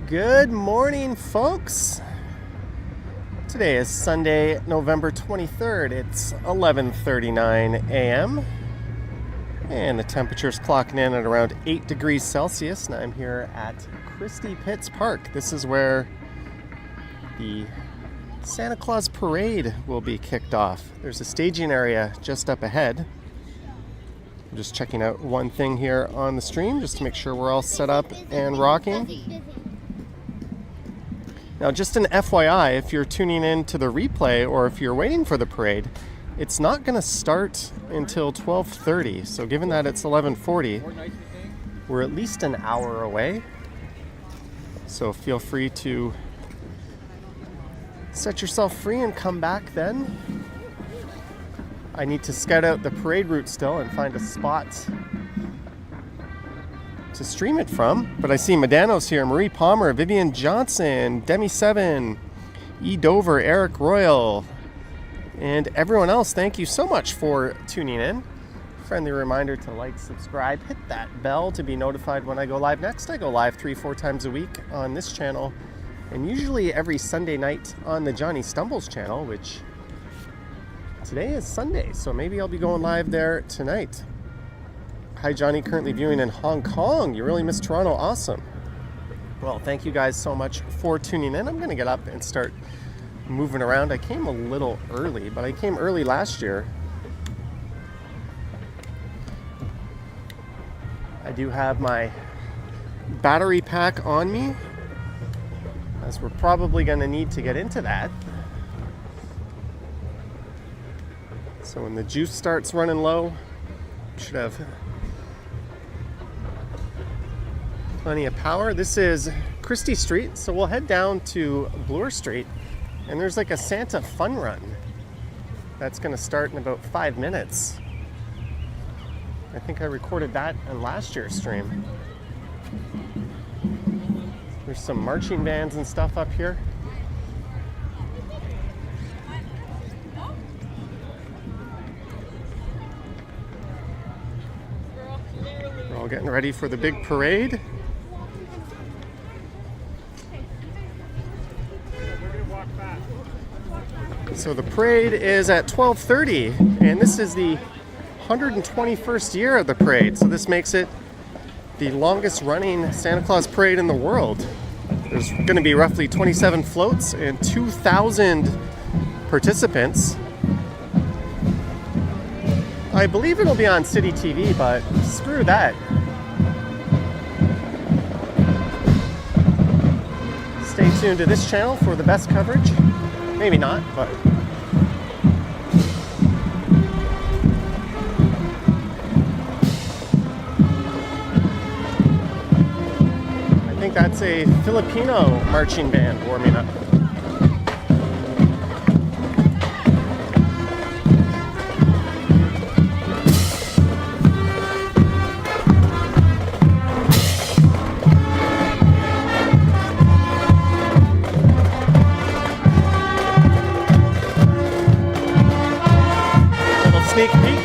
Good morning, folks. Today is Sunday, November 23rd. It's 11:39 a.m. and the temperature's clocking in at around 8 degrees Celsius. And I'm here at Christie Pitts Park. This is where the Santa Claus parade will be kicked off. There's a staging area just up ahead. I'm just checking out one thing here on the stream just to make sure we're all set up and rocking. Now, just an FYI, if you're tuning in to the replay or if you're waiting for the parade, it's not going to start until 12:30. So given that it's 11:40, we're at least an hour away. So feel free to set yourself free and come back then. I need to scout out the parade route still and find a spot to stream it from, but I see Medano's here, Marie Palmer, Vivian Johnson, Demi7, E. Dover, Eric Royal, and everyone else. Thank you so much for tuning in. Friendly reminder to like, subscribe, hit that bell to be notified when I go live next. I go live 3-4 times a week on this channel, and usually every Sunday night on the Johnny Stumbles channel, which today is Sunday, so maybe I'll be going live there tonight. Hi, Johnny, currently viewing in Hong Kong. You really missed Toronto. Awesome. Well, thank you guys so much for tuning in. I'm going to get up and start moving around. I came a little early, but I came early last year. I do have my battery pack on me, as we're probably going to need to get into that. So when the juice starts running low, we should have plenty of power. This is Christie Street, so we'll head down to Bloor Street, and there's like a Santa fun run that's going to start in about 5 minutes. I think I recorded that in last year's stream. There's some marching bands and stuff up here. We're all getting ready for the big parade. So the parade is at 12:30, and this is the 121st year of the parade. So this makes it the longest running Santa Claus parade in the world. There's going to be roughly 27 floats and 2,000 participants. I believe it'll be on City TV, but screw that. Stay tuned to this channel for the best coverage. Maybe not, but I think that's a Filipino marching band warming up. Sneak peek.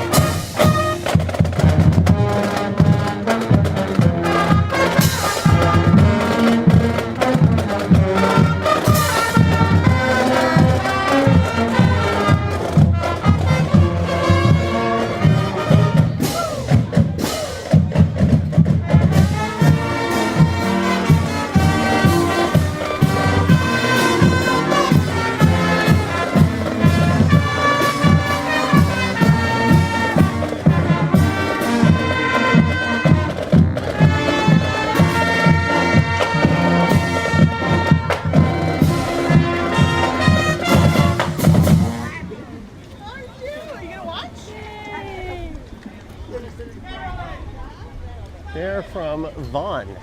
They're from Vaughan.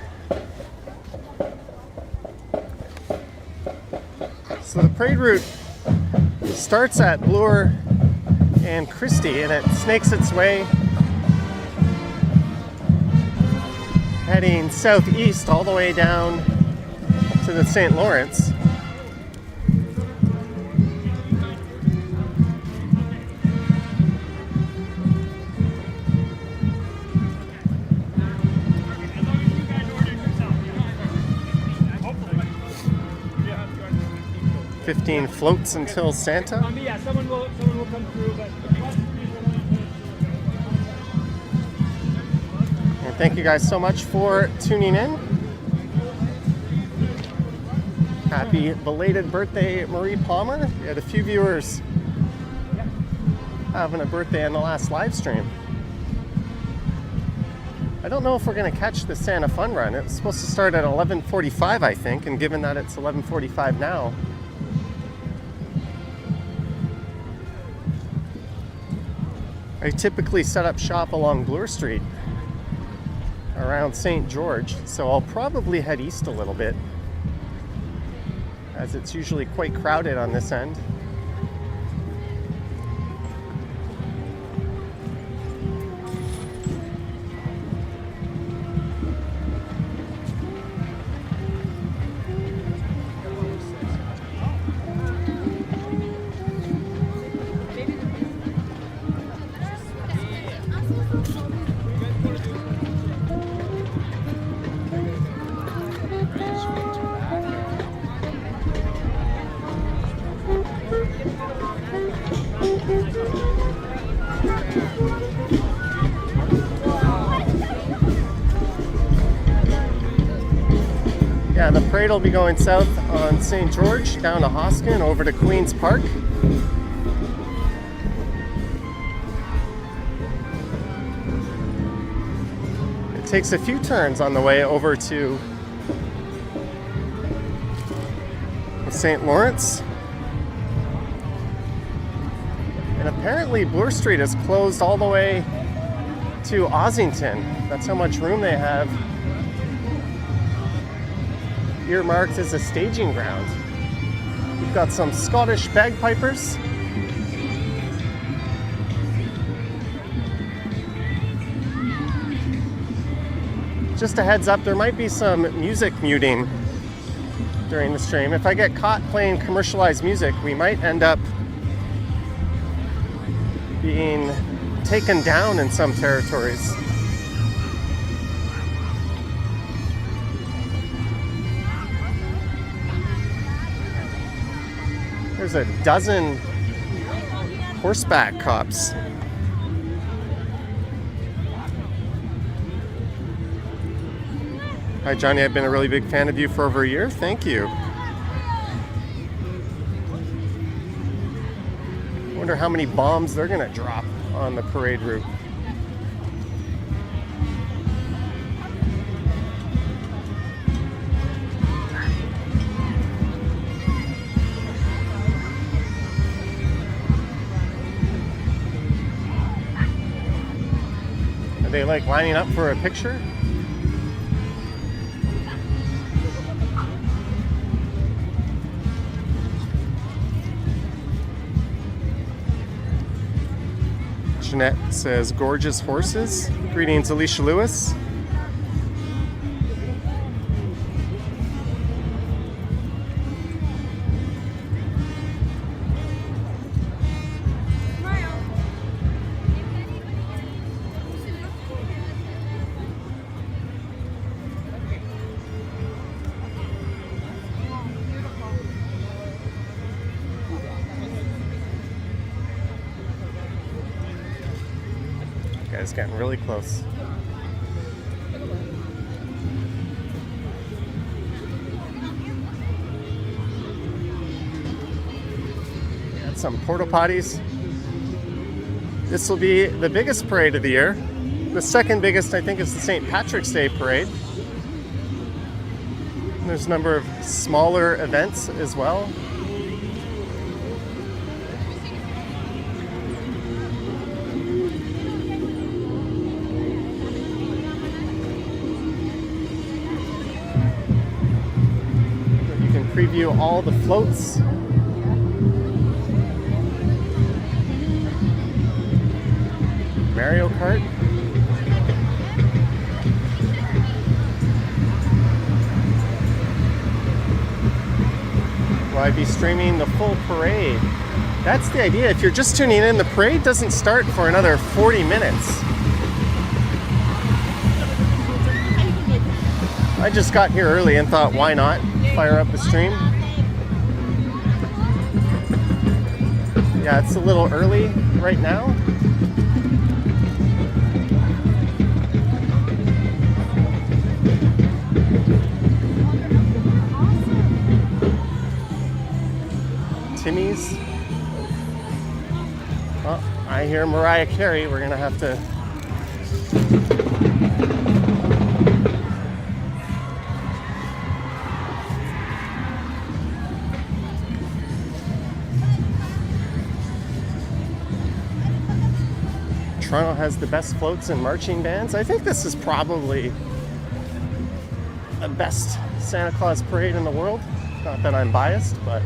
So the parade route starts at Bloor and Christie, and it snakes its way heading southeast all the way down to the St. Lawrence. 15 floats until Santa. Yeah, someone will come through, but and thank you guys so much for tuning in. Happy belated birthday, Marie Palmer. We had a few viewers having a birthday on the last live stream. I don't know if we're going to catch the Santa Fun Run. It's supposed to start at 11:45, I think, and given that it's 11:45 now, I typically set up shop along Bloor Street around St. George, so I'll probably head east a little bit, as it's usually quite crowded on this end. Yeah, the parade will be going south on St. George, down to Hoskin, over to Queen's Park. It takes a few turns on the way over to St. Lawrence. And apparently Bloor Street is closed all the way to Ossington. That's how much room they have earmarked as a staging ground. We've got some Scottish bagpipers. Just a heads up, there might be some music muting during the stream. If I get caught playing commercialized music, we might end up being taken down in some territories. There's a dozen horseback cops. Hi Johnny, I've been a really big fan of you for over a year. Thank you. Wonder how many bombs they're gonna drop on the parade route. Are they like lining up for a picture? Jeanette says, gorgeous horses. Greetings, Alicia Lewis. Guys, getting really close. Got some porta potties. This will be the biggest parade of the year. The second biggest, I think, is the St. Patrick's Day parade. And there's a number of smaller events as well. Preview all the floats. Mario Kart. Will I be streaming the full parade? That's the idea. If you're just tuning in, the parade doesn't start for another 40 minutes. I just got here early and thought, why not fire up the stream? Yeah, it's a little early right now. Timmy's. Oh, I hear Mariah Carey. We're gonna have to. Toronto has the best floats and marching bands. I think this is probably the best Santa Claus parade in the world. Not that I'm biased, but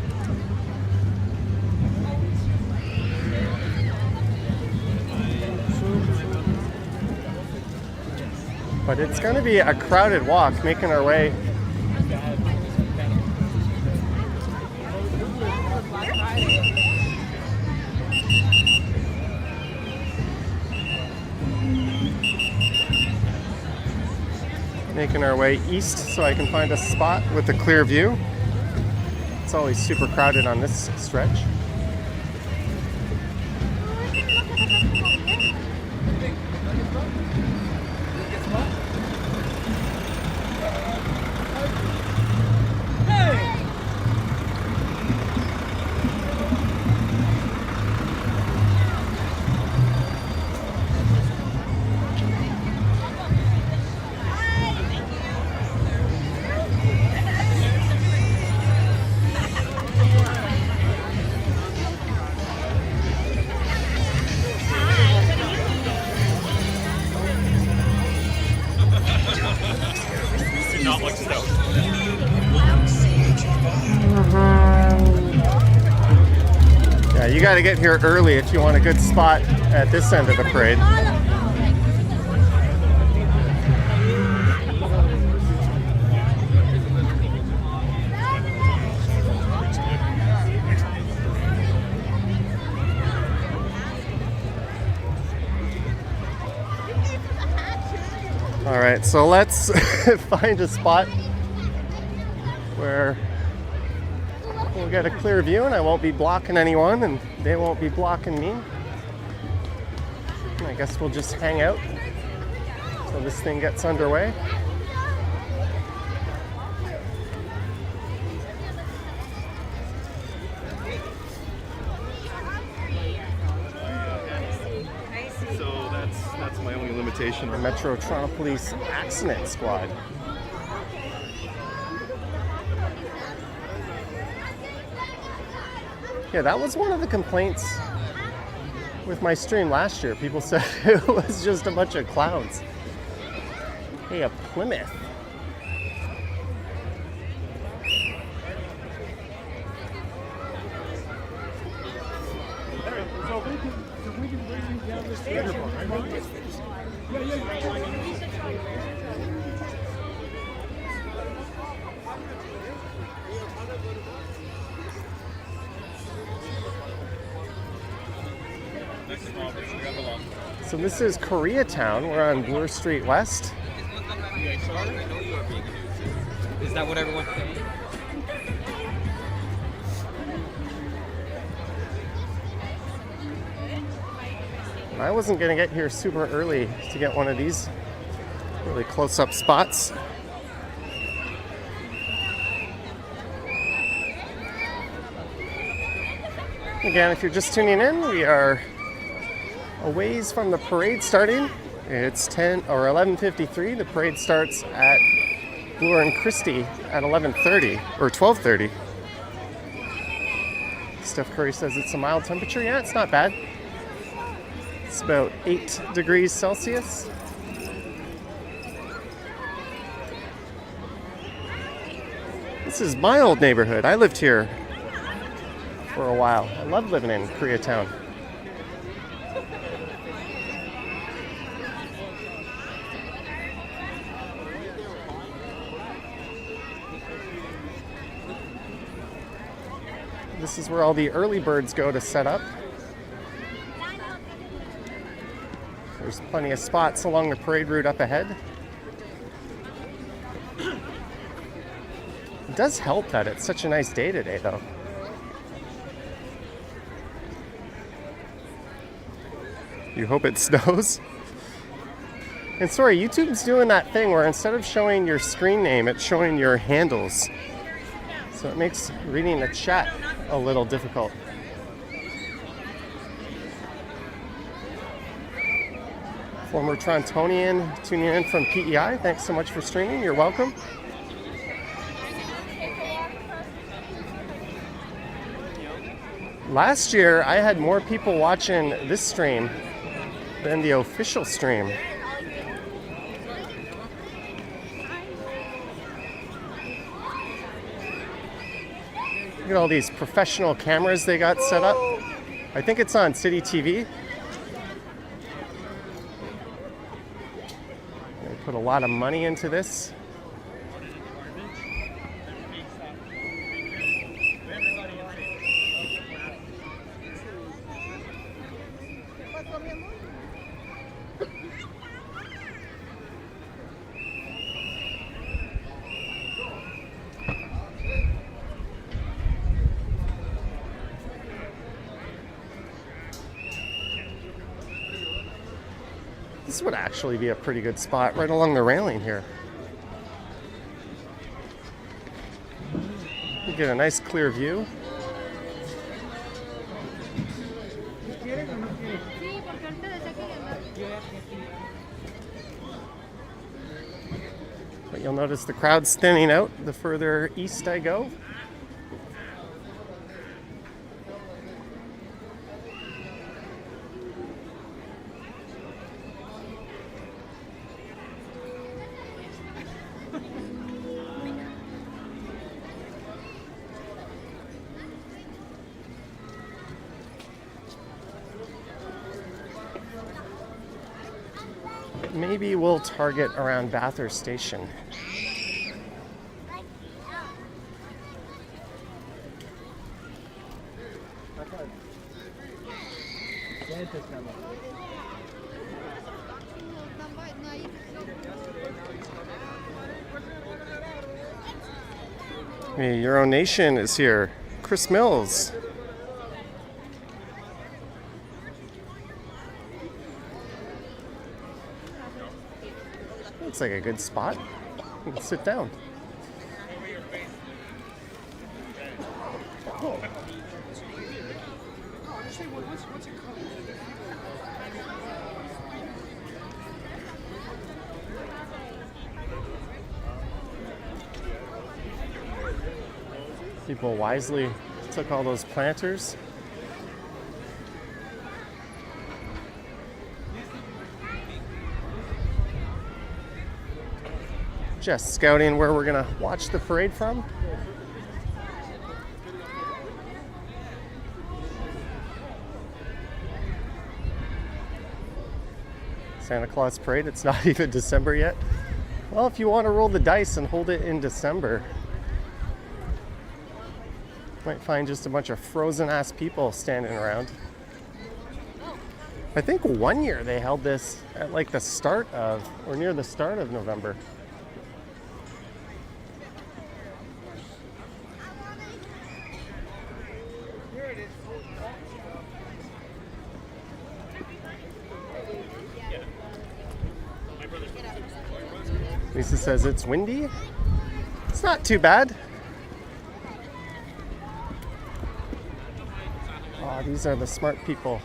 it's going to be a crowded walk making our way. Making our way east so I can find a spot with a clear view. It's always super crowded on this stretch. Yeah, you got to get here early if you want a good spot at this end of the parade. All right, so let's find a spot where we'll get a clear view and I won't be blocking anyone and they won't be blocking me. And I guess we'll just hang out until this thing gets underway. So that's my only limitation. The Metro Toronto Police Accident Squad. Yeah, that was one of the complaints with my stream last year. People said it was just a bunch of clowns. Hey, a Plymouth. So this is Koreatown. We're on Bloor Street West. Is that what everyone's saying? I wasn't going to get here super early to get one of these really close-up spots. Again, if you're just tuning in, we are a ways from the parade starting. It's 10 or 11:53. The parade starts at Bloor and Christie at 11:30 or 12:30. Steph Curry says it's a mild temperature. Yeah, it's not bad. It's about 8 degrees Celsius. This is my old neighborhood. I lived here for a while. I love living in Koreatown. This is where all the early birds go to set up. There's plenty of spots along the parade route up ahead. It does help that it's such a nice day today, though. You hope it snows. And sorry, YouTube's doing that thing where instead of showing your screen name, it's showing your handles. So it makes reading the chat a little difficult. Former Torontonian tuning in from PEI. Thanks so much for streaming. You're welcome. Last year, I had more people watching this stream than the official stream. Look at all these professional cameras they got set up. I think it's on City TV. They put a lot of money into this. This would actually be a pretty good spot right along the railing here. You get a nice clear view. But you'll notice the crowd's thinning out the further east I go. Maybe we'll target around Bathurst Station. Hey, Your Own Nation is here. Chris Mills. Looks like a good spot. You can sit down. People wisely took all those planters. Just scouting where we're gonna watch the parade from. Santa Claus parade, it's not even December yet. Well, if you want to roll the dice and hold it in December, might find just a bunch of frozen ass people standing around. I think one year they held this at like the start of, or near the start of November. Lisa says it's windy. It's not too bad. Oh, these are the smart people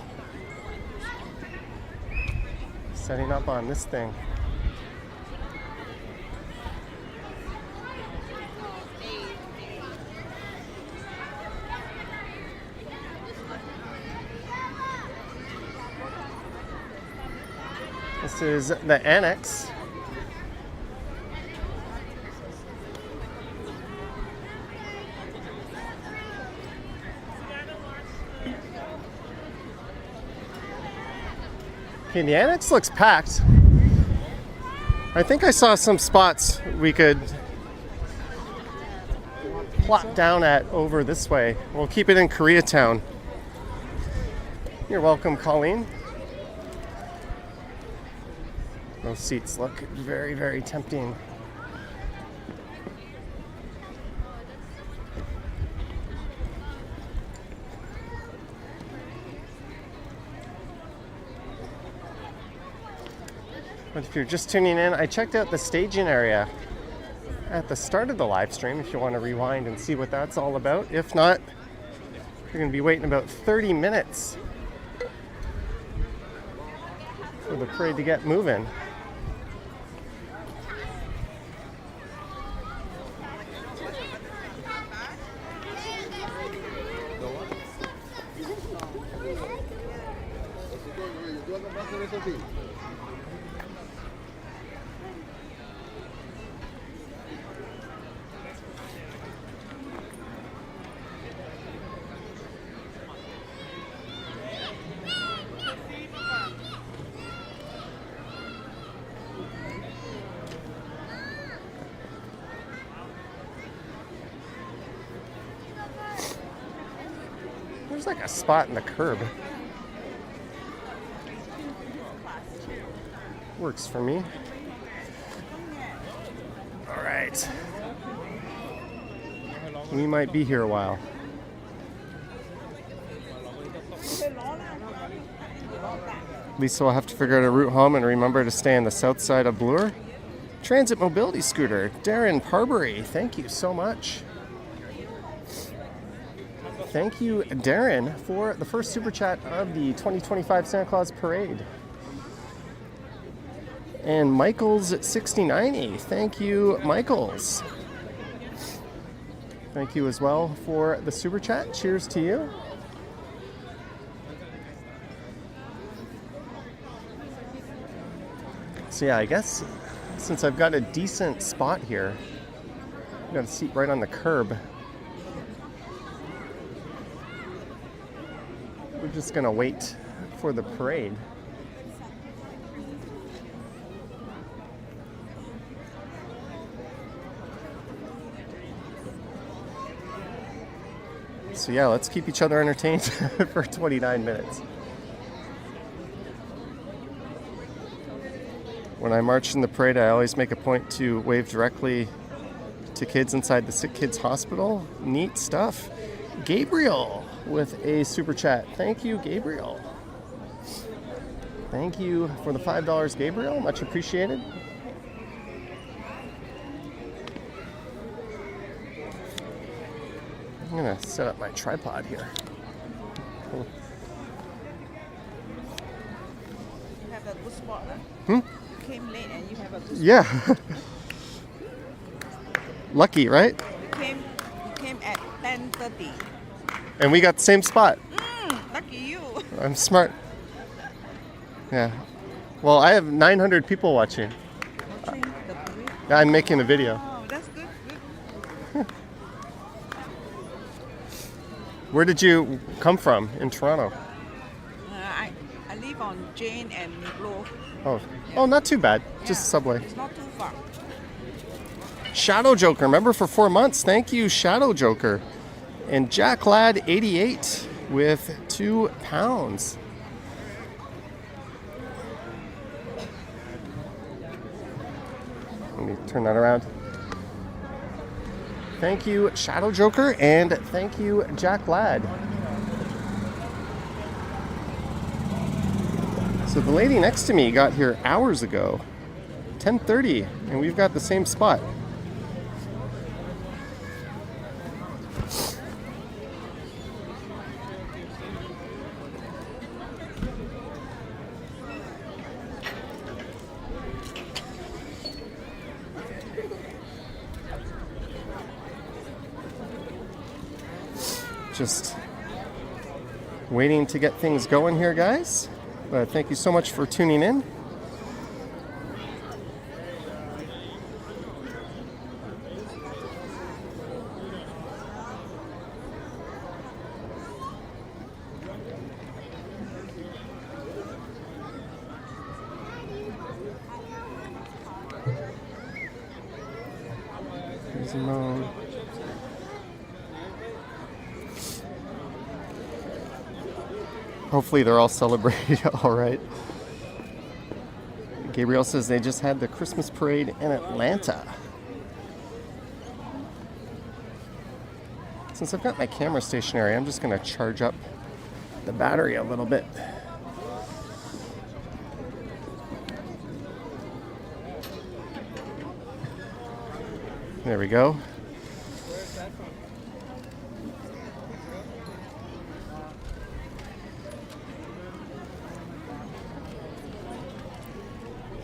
setting up on this thing. This is the annex. Okay, the annex looks packed. I think I saw some spots we could plop down at over this way. We'll keep it in Koreatown. You're welcome, Colleen. Those seats look very, very tempting. But if you're just tuning in, I checked out the staging area at the start of the live stream if you want to rewind and see what that's all about. If not, you're going to be waiting about 30 minutes for the parade to get moving. There's like a spot in the curb. Works for me. All right. We might be here a while. Lisa will have to figure out a route home and remember to stay on the south side of Bloor. Transit mobility scooter, Darren Parbury, thank you so much. Thank you, Darren, for the first super chat of the 2025 Santa Claus Parade. And Michaels at 69, thank you, Michaels. Thank you as well for the super chat. Cheers to you. So yeah, I guess since I've got a decent spot here, I've got a seat right on the curb. We're just gonna wait for the parade. So yeah, let's keep each other entertained for 29 minutes. When I march in the parade, I always make a point to wave directly to kids inside the Sick Kids Hospital. Neat stuff. Gabriel with a super chat. Thank you, Gabriel. Thank you for the $5, Gabriel. Much appreciated. I'm gonna set up my tripod here. You have a good spot, huh? Hmm? You came late and you have a good spot. Yeah. Lucky, right? You came at 10:30. And we got the same spot. Lucky you. I'm smart. Yeah. Well, I have 900 people watching. Watching the parade. I'm making a video. Oh, that's good. Good. Where did you come from in Toronto? I live on Jane and Niblo. Oh, not too bad. Yeah, Just subway. It's not too far. Shadow Joker, member for 4 months. Thank you, Shadow Joker. And Jack Ladd 88 with £2. Let me turn that around. Thank you, Shadow Joker, and thank you, Jack Ladd. So the lady next to me got here hours ago, 10:30, and we've got the same spot. Just waiting to get things going here, guys. But thank you so much for tuning in. Easy mode. Hopefully they're all celebrating all right. Gabriel says they just had the Christmas parade in Atlanta. Since I've got my camera stationary, I'm just going to charge up the battery a little bit. There we go.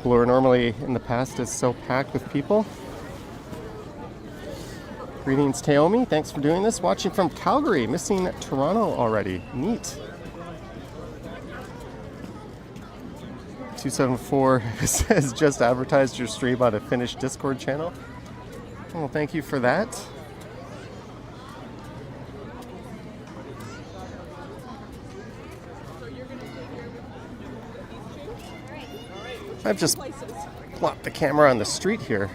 Bloor normally in the past is so packed with people. Greetings, Taomi. Thanks for doing this. Watching from Calgary. Missing Toronto already. Neat. 274 says just advertised your stream on a Finnish Discord channel. Well, thank you for that. I've just plopped the camera on the street here.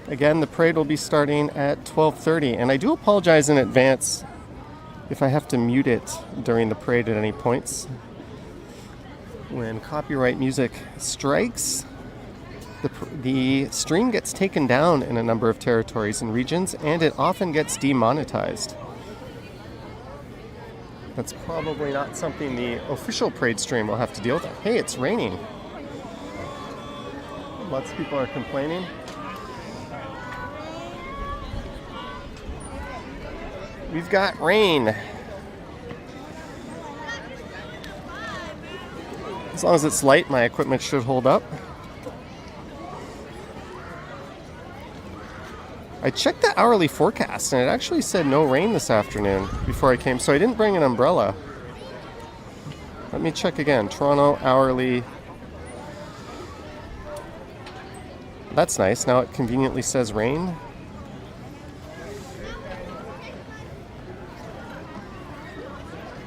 Again, the parade will be starting at 12:30, and I do apologize in advance if I have to mute it during the parade at any points. When copyright music strikes, the stream gets taken down in a number of territories and regions, and it often gets demonetized. That's probably not something the official parade stream will have to deal with. Hey, it's raining. Lots of people are complaining. We've got rain. As long as it's light, my equipment should hold up. I checked the hourly forecast and it actually said no rain this afternoon before I came, so I didn't bring an umbrella. Let me check again. Toronto hourly. That's nice. Now it conveniently says rain.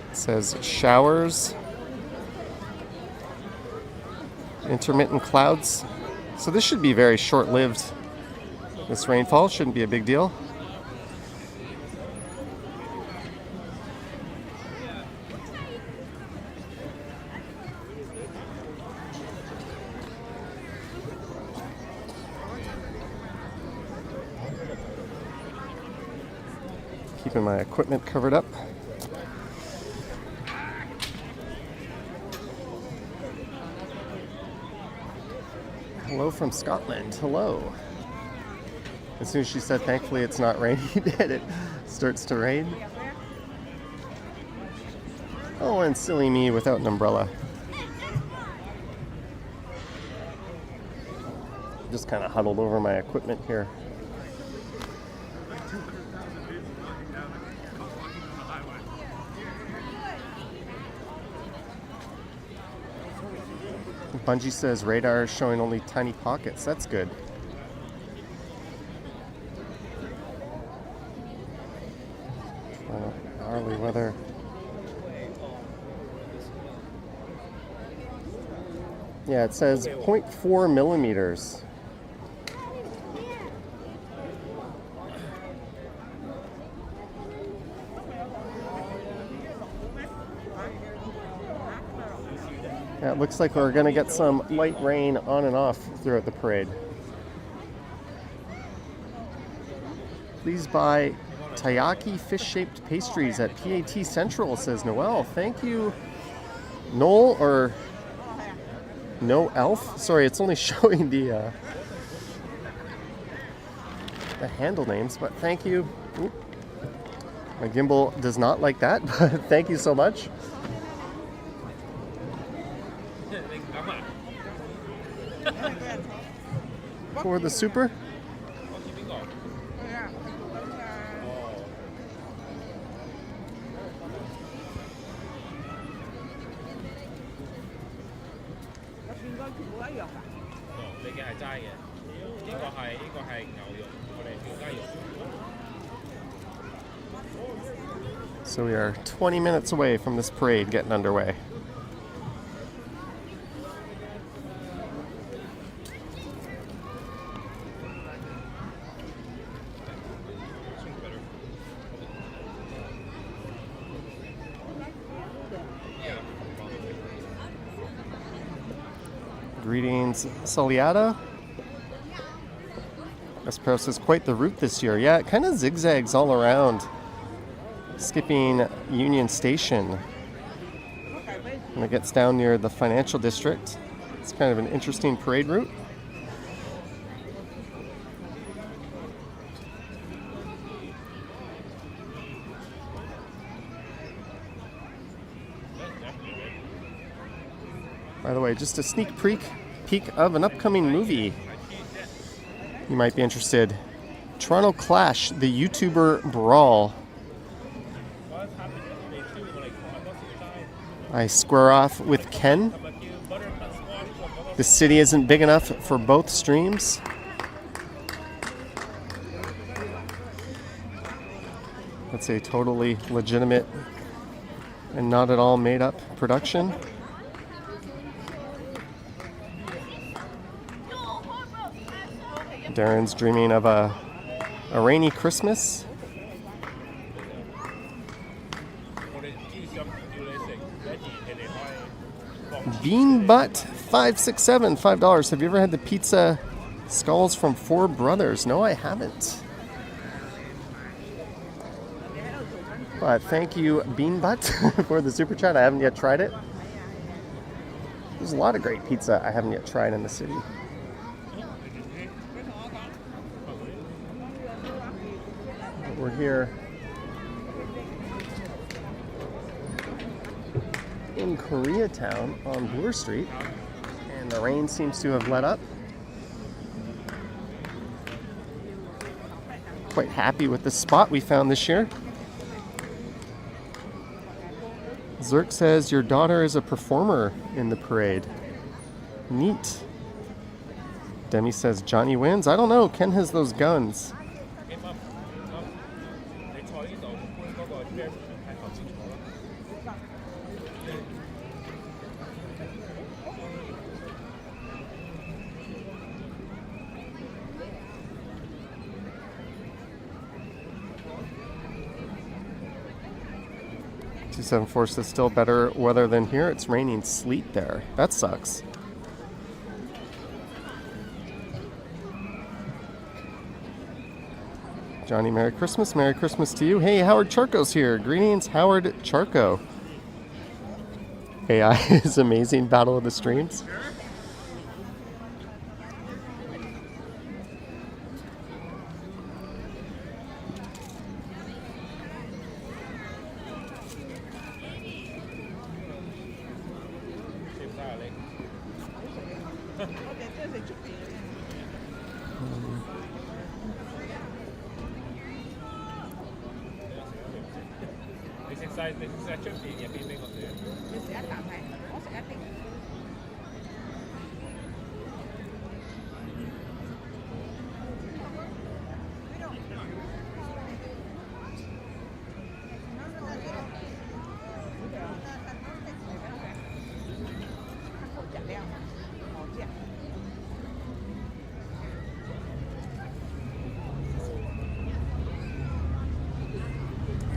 It says showers. Intermittent clouds. So this should be very short-lived. This rainfall shouldn't be a big deal. Keeping my equipment covered up. Hello from Scotland. Hello. As soon as she said, thankfully it's not raining, and it starts to rain. Oh, and silly me without an umbrella. Just kind of huddled over my equipment here. Bungie says radar is showing only tiny pockets. That's good. Hourly weather. Yeah, it says 0.4 millimeters. Yeah, it looks like we're going to get some light rain on and off throughout the parade. Please buy taiyaki fish-shaped pastries at PAT Central, says Noel. Thank you, Noel, or No Elf. Sorry, it's only showing the handle names, but thank you. Oop. My gimbal does not like that, but thank you so much. For the super. So we are 20 minutes away from this parade getting underway. Greetings, Soliata. Esperos is quite the route this year. Yeah, it kind of zigzags all around, skipping Union Station. And it gets down near the financial district. It's kind of an interesting parade route. By the way, just a sneak peek of an upcoming movie you might be interested. Toronto Clash, the YouTuber Brawl. I square off with Ken. The city isn't big enough for both streams. That's a totally legitimate and not at all made up production. Darren's dreaming of a rainy Christmas. Bean Butt 567, $5. Have you ever had the pizza skulls from Four Brothers? No, I haven't. But thank you, Bean Butt, for the super chat. I haven't yet tried it. There's a lot of great pizza I haven't yet tried in the city. We're here in Koreatown on Bloor Street, and the rain seems to have let up. Quite happy with the spot we found this year. Zerk says your daughter is a performer in the parade. Neat. Demi says Johnny wins. I don't know. Ken has those guns. Force is still better weather than here. It's raining sleet there. That sucks. Johnny, Merry Christmas. Merry Christmas to you. Hey, Howard Charco's here. Greetings, Howard Charco. AI is amazing. Battle of the Streams.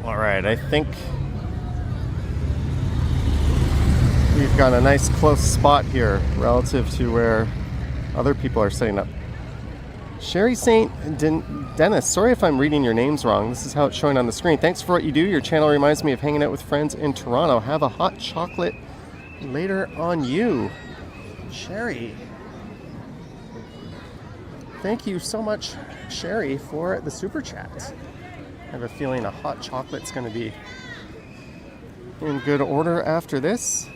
All right, I think we've got a nice close spot here relative to where other people are setting up. Sherry St. Dennis, sorry if I'm reading your names wrong. This is how it's showing on the screen. Thanks for what you do. Your channel reminds me of hanging out with friends in Toronto. Have a hot chocolate later on you. Sherry. Thank you so much, Sherry, for the super chat. I have a feeling a hot chocolate's going to be in good order after this.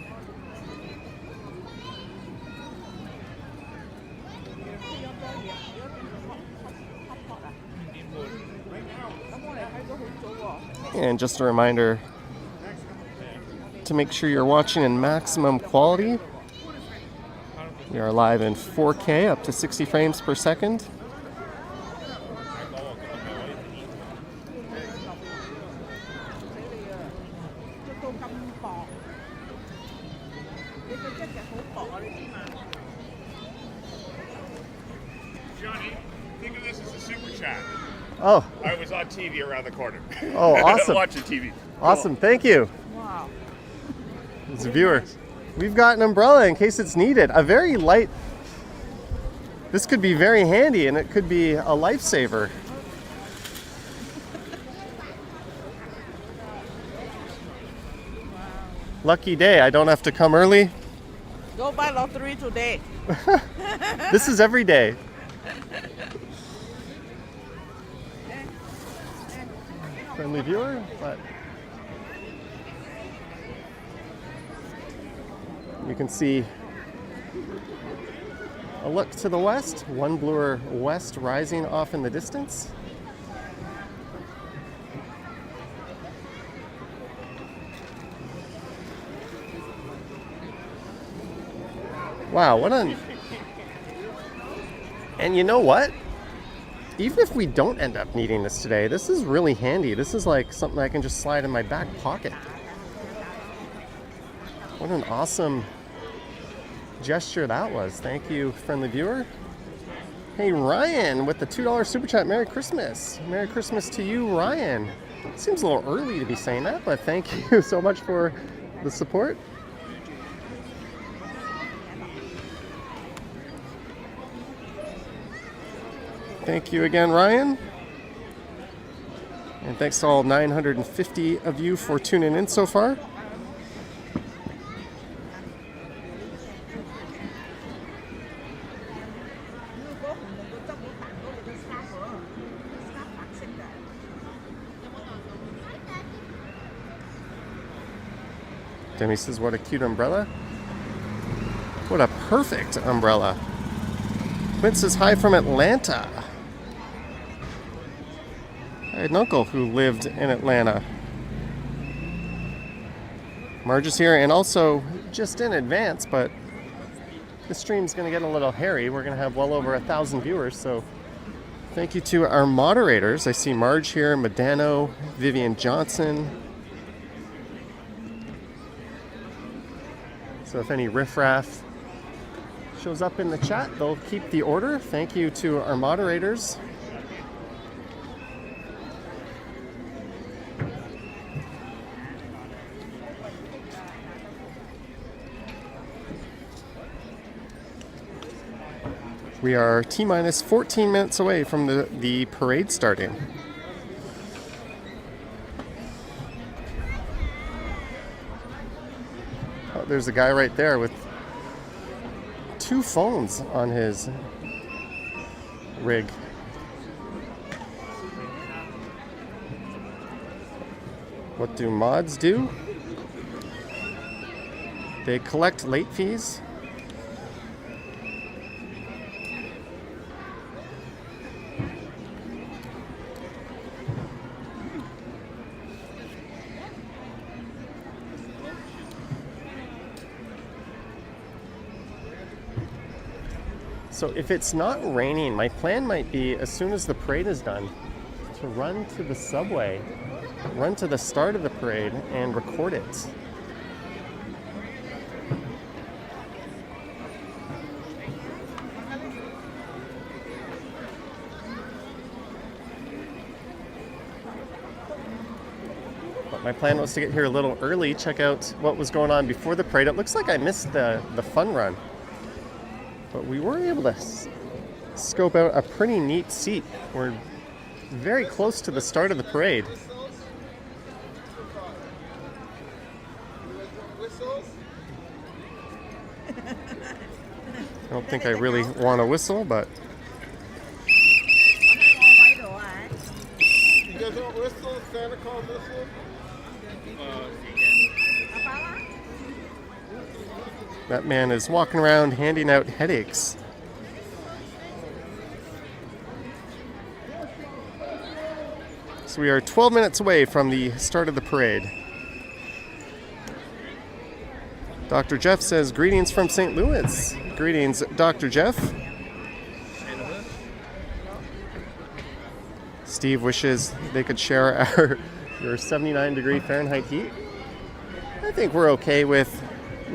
And just a reminder to make sure you're watching in maximum quality. We are live in 4K up to 60 frames per second. Oh. I was on TV around the corner. Oh, awesome. Watching TV. Awesome. Thank you. Wow. As a viewer, we've got an umbrella in case it's needed. A very light. This could be very handy, and it could be a lifesaver. Lucky day. I don't have to come early. Go buy lottery today. This is every day. Friendly viewer, but you can see a look to the west, one bluer west rising off in the distance. Wow, what an... And you know what? Even if we don't end up needing this today, this is really handy. This is like something I can just slide in my back pocket. What an awesome gesture that was. Thank you, friendly viewer. Hey, Ryan with the $2 super chat. Merry Christmas. Merry Christmas to you, Ryan. Seems a little early to be saying that, but thank you so much for the support. Thank you again, Ryan. And thanks to all 950 of you for tuning in so far. Demi says, what a cute umbrella. What a perfect umbrella. Quint says, hi from Atlanta. I had an uncle who lived in Atlanta. Marge is here, and also just in advance, but the stream's going to get a little hairy. We're going to have well over 1,000 viewers, so thank you to our moderators. I see Marge here, Medano, Vivian Johnson. So if any riffraff shows up in the chat, they'll keep the order. Thank you to our moderators. We are T-minus 14 minutes away from the parade starting. Oh, there's a guy right there with 2 phones on his rig. What do mods do? They collect late fees. So if it's not raining, my plan might be, as soon as the parade is done, to run to the subway, run to the start of the parade, and record it. But my plan was to get here a little early, check out what was going on before the parade. It looks like I missed the fun run. But we were able to scope out a pretty neat seat. We're very close to the start of the parade. I don't think I really want to whistle, but... You guys don't whistle? Santa Claus whistle? That man is walking around handing out headaches. So we are 12 minutes away from the start of the parade. Dr. Jeff says, greetings from St. Louis. Greetings, Dr. Jeff. Steve wishes they could share your 79-degree Fahrenheit heat. I think we're okay with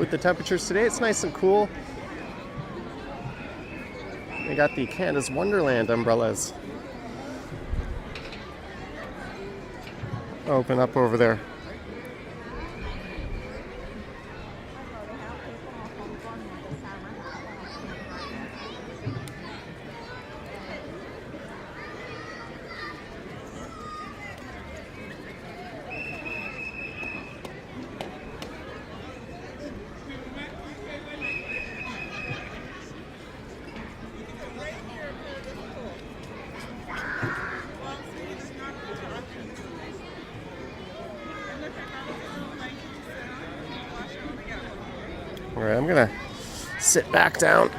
the temperatures today. It's nice and cool. We got the Canada's Wonderland umbrellas. Open up over there. All right, I'm gonna sit back down.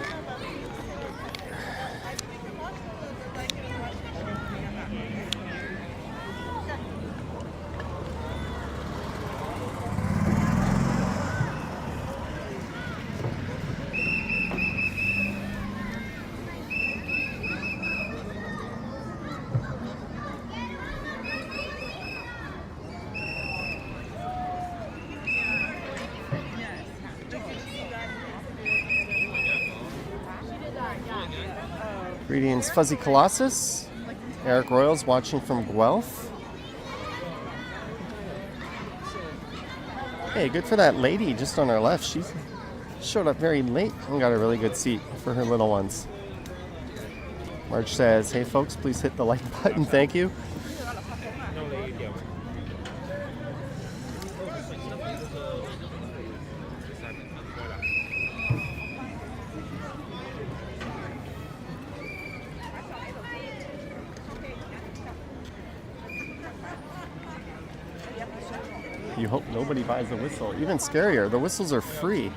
Greetings, Fuzzy Colossus. Eric Royals watching from Guelph. Hey, good for that lady just on our left. She showed up very late and got a really good seat for her little ones. Marge says, hey folks, please hit the like button. Thank you. You hope nobody buys a whistle. Even scarier, the whistles are free.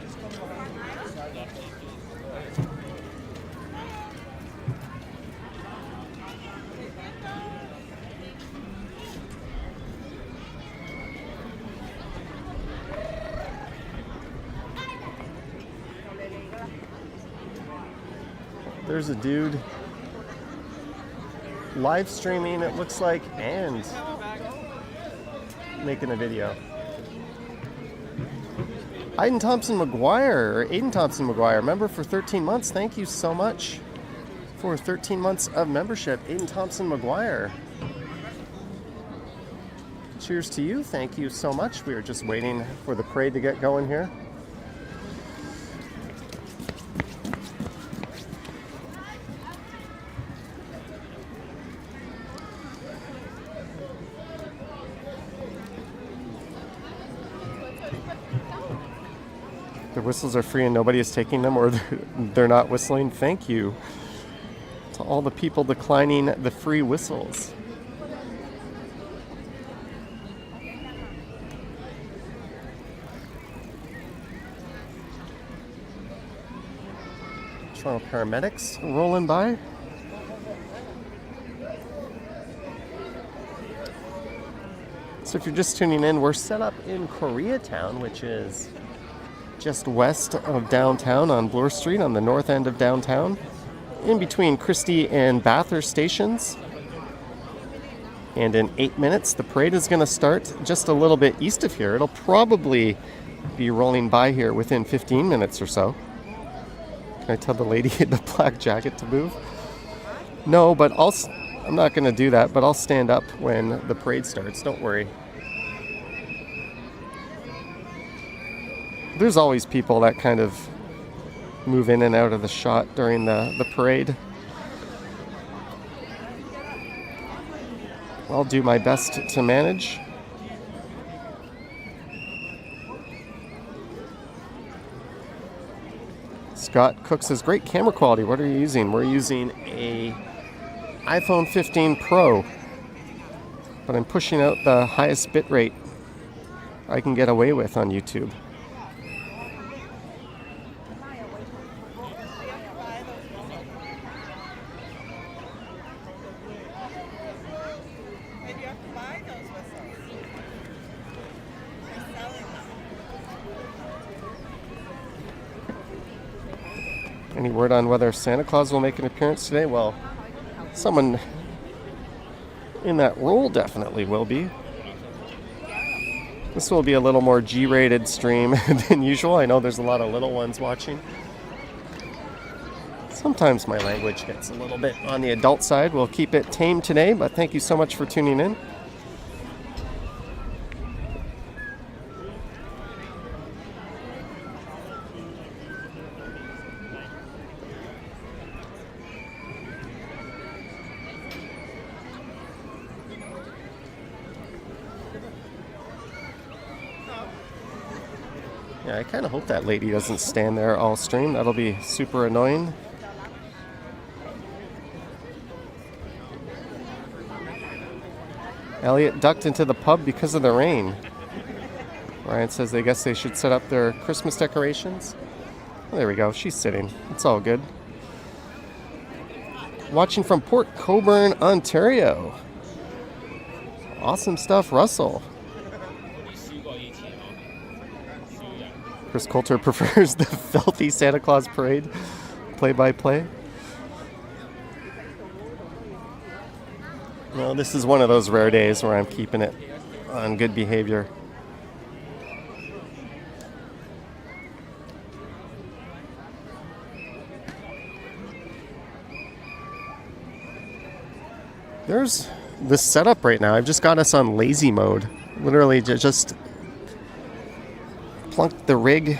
There's a dude live streaming, it looks like, and making a video. Aiden Thompson McGuire, member for 13 months. Thank you so much for 13 months of membership, Aiden Thompson McGuire. Cheers to you. Thank you so much. We are just waiting for the parade to get going here. The whistles are free and nobody is taking them, or they're not whistling. Thank you to all the people declining the free whistles. Toronto paramedics rolling by. So if you're just tuning in, we're set up in Koreatown, which is just west of downtown on Bloor Street on the north end of downtown, in between Christie and Bathurst stations. And in 8 minutes, the parade is going to start just a little bit east of here. It'll probably be rolling by here within 15 minutes or so. Can I tell the lady in the black jacket to move? No, but I'm not going to do that, but I'll stand up when the parade starts. Don't worry. There's always people that kind of move in and out of the shot during the parade. I'll do my best to manage. Scott Cook says, great camera quality. What are you using? We're using a iPhone 15 Pro, but I'm pushing out the highest bit rate I can get away with on YouTube. Any word on whether Santa Claus will make an appearance today? Well, someone in that role definitely will be. This will be a little more G-rated stream than usual. I know there's a lot of little ones watching. Sometimes my language gets a little bit on the adult side. We'll keep it tame today, but thank you so much for tuning in. Yeah, I kind of hope that lady doesn't stand there all stream. That'll be super annoying. Elliot ducked into the pub because of the rain. Ryan says they guess they should set up their Christmas decorations. There we go. She's sitting. It's all good. Watching from Port Colborne, Ontario. Awesome stuff, Russell. Chris Coulter prefers the filthy Santa Claus parade play-by-play. Well, this is one of those rare days where I'm keeping it on good behavior. There's this setup right now. I've just got us on lazy mode. Literally just plunked the rig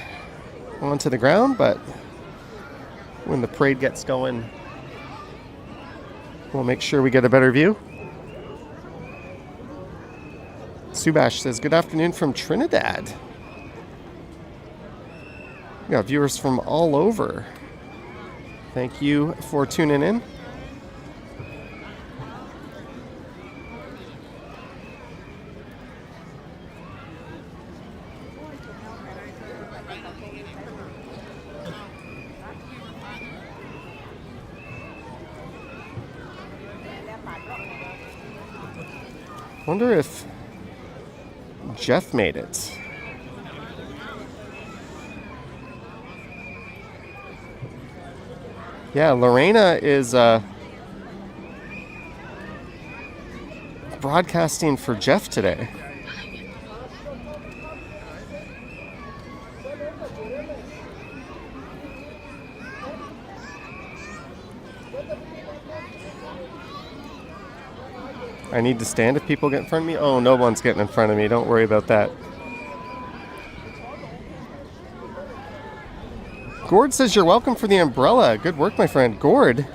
onto the ground, but when the parade gets going, we'll make sure we get a better view. Subash says, good afternoon from Trinidad. We got viewers from all over. Thank you for tuning in. Wonder if Jeff made it. Yeah, Lorena is broadcasting for Jeff today. I need to stand if people get in front of me. Oh, no one's getting in front of me. Don't worry about that. Gord says you're welcome for the umbrella. Good work, my friend. Gord,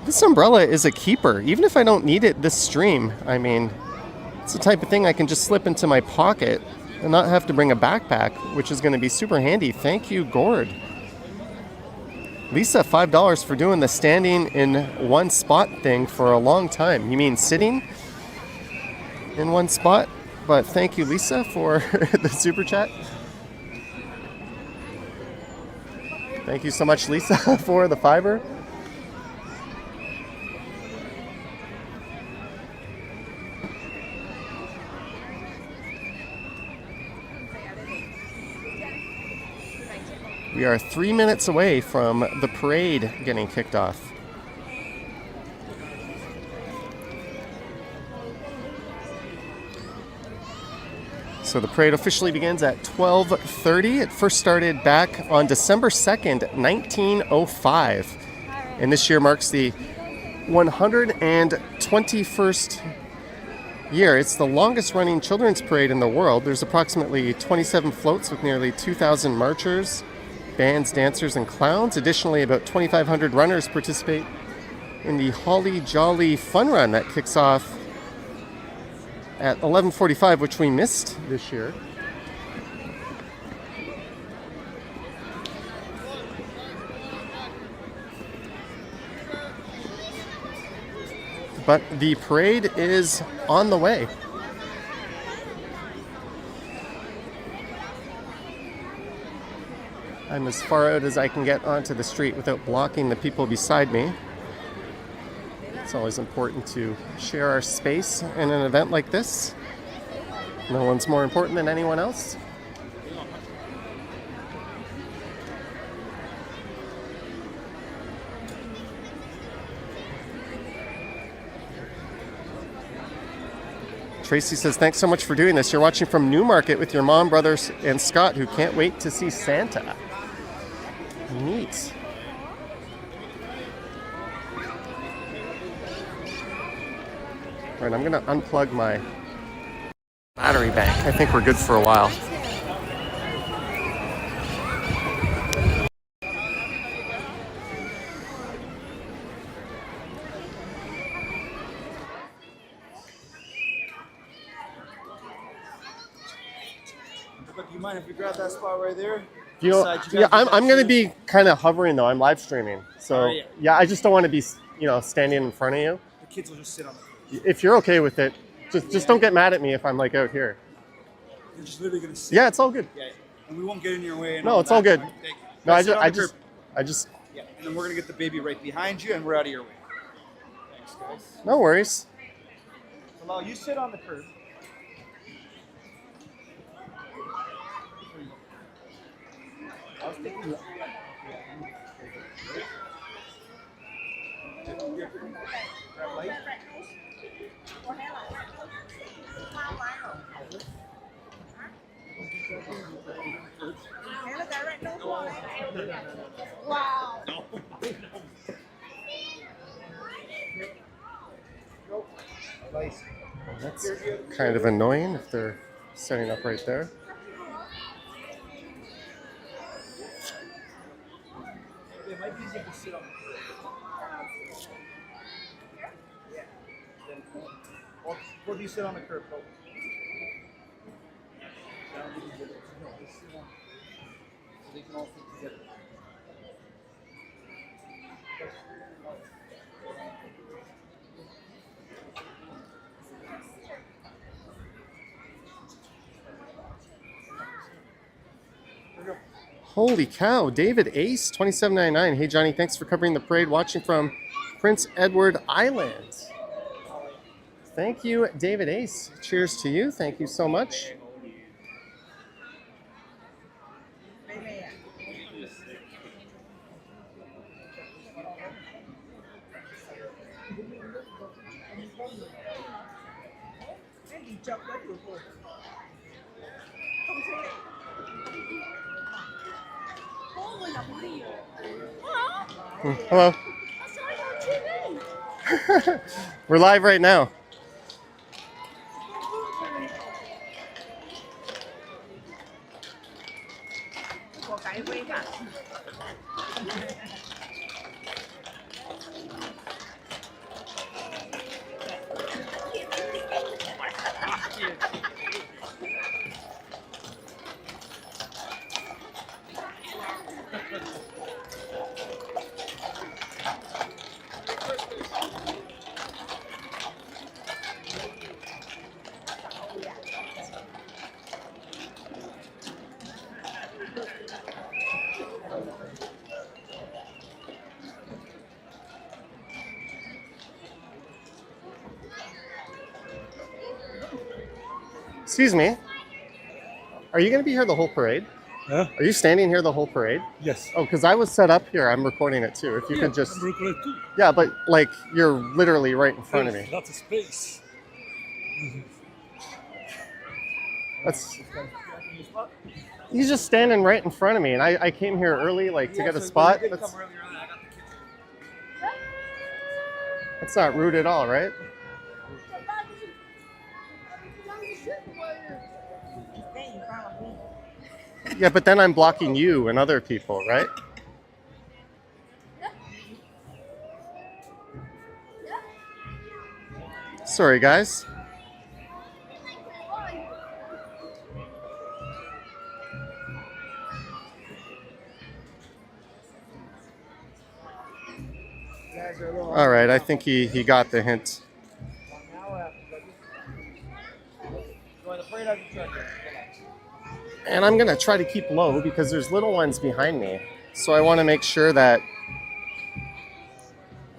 this umbrella is a keeper. Even if I don't need it this stream, I mean, it's the type of thing I can just slip into my pocket and not have to bring a backpack, which is going to be super handy. Thank you, Gord. Lisa, $5 for doing the standing in one spot thing for a long time. You mean sitting in one spot? But thank you, Lisa, for the super chat. Thank you so much, Lisa, for the fiber. We are 3 minutes away from the parade getting kicked off. So the parade officially begins at 12:30. It first started back on December 2nd, 1905. And this year marks the 121st year. It's the longest running children's parade in the world. There's approximately 27 floats with nearly 2,000 marchers, bands, dancers, and clowns. Additionally, about 2,500 runners participate in the Holly Jolly Fun Run that kicks off at 11:45, which we missed this year. But the parade is on the way. I'm as far out as I can get onto the street without blocking the people beside me. It's always important to share our space in an event like this. No one's more important than anyone else. Tracy says, thanks so much for doing this. You're watching from Newmarket with your mom, brothers, and Scott, who can't wait to see Santa. Neat. Right, I'm gonna unplug my battery bank. I think we're good for a while. Do you mind if we grab that spot right there? You know, yeah, I'm going to be kind of hovering though. I'm live streaming, so yeah, I just don't want to be, standing in front of you. The kids will just sit on the couch. If you're okay with it, just don't get mad at me if I'm like out here. They're just literally going to sit. Yeah, it's all good. Yeah, and we won't get in your way. No, it's all good. Thank you. No, Sit on the curb. I just. Yeah, and then we're gonna get the baby right behind you, and we're out of your way. Thanks, guys. No worries. Well, you sit on the curb. I was thinking. Grab light. Wow. Nice. That's kind of annoying if they're setting up right there. It might be easier to sit on the curb. Yeah. Then, or do you sit on the curb? No. No, they sit on. So they can all sit together. Holy cow, David Ace, 27.99. Hey Johnny, thanks for covering the parade. Watching from Prince Edward Island. Thank you, David Ace. Cheers to you. Thank you so much. Hello. We're live right now. Excuse me. Are you going to be here the whole parade? Huh? Are you standing here the whole parade? Yes. Oh, because I was set up here. I'm recording it too. If you could just. Yeah, but like you're literally right in front of me. Lots of space. That's. He's just standing right in front of me, and I came here early, like to get a spot. That's not rude at all, right? Yeah, but then I'm blocking you and other people, right? Sorry, guys. All right, I think he got the hint. And I'm gonna try to keep low because there's little ones behind me. So I want to make sure that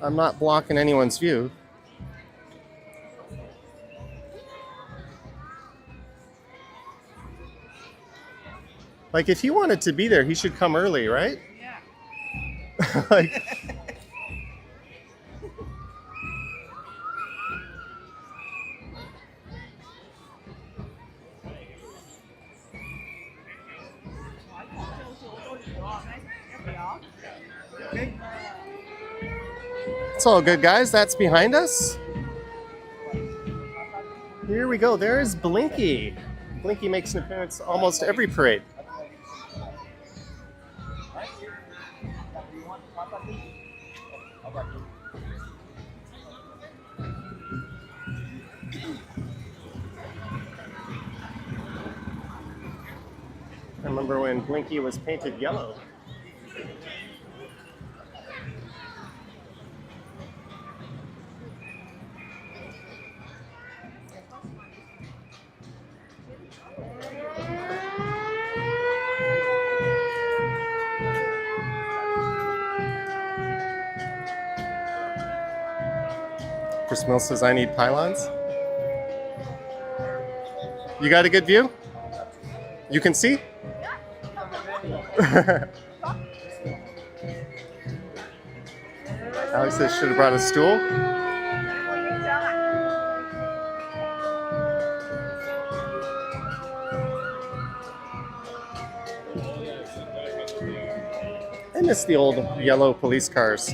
I'm not blocking anyone's view. Like if he wanted to be there, he should come early, right? Yeah. Like it's all good, guys. That's behind us. Here we go. There's Blinky. Blinky makes an appearance almost every parade. I remember when Blinky was painted yellow. Grist Mill says I need pylons. You got a good view? You can see? Alex says should have brought a stool. I miss the old yellow police cars.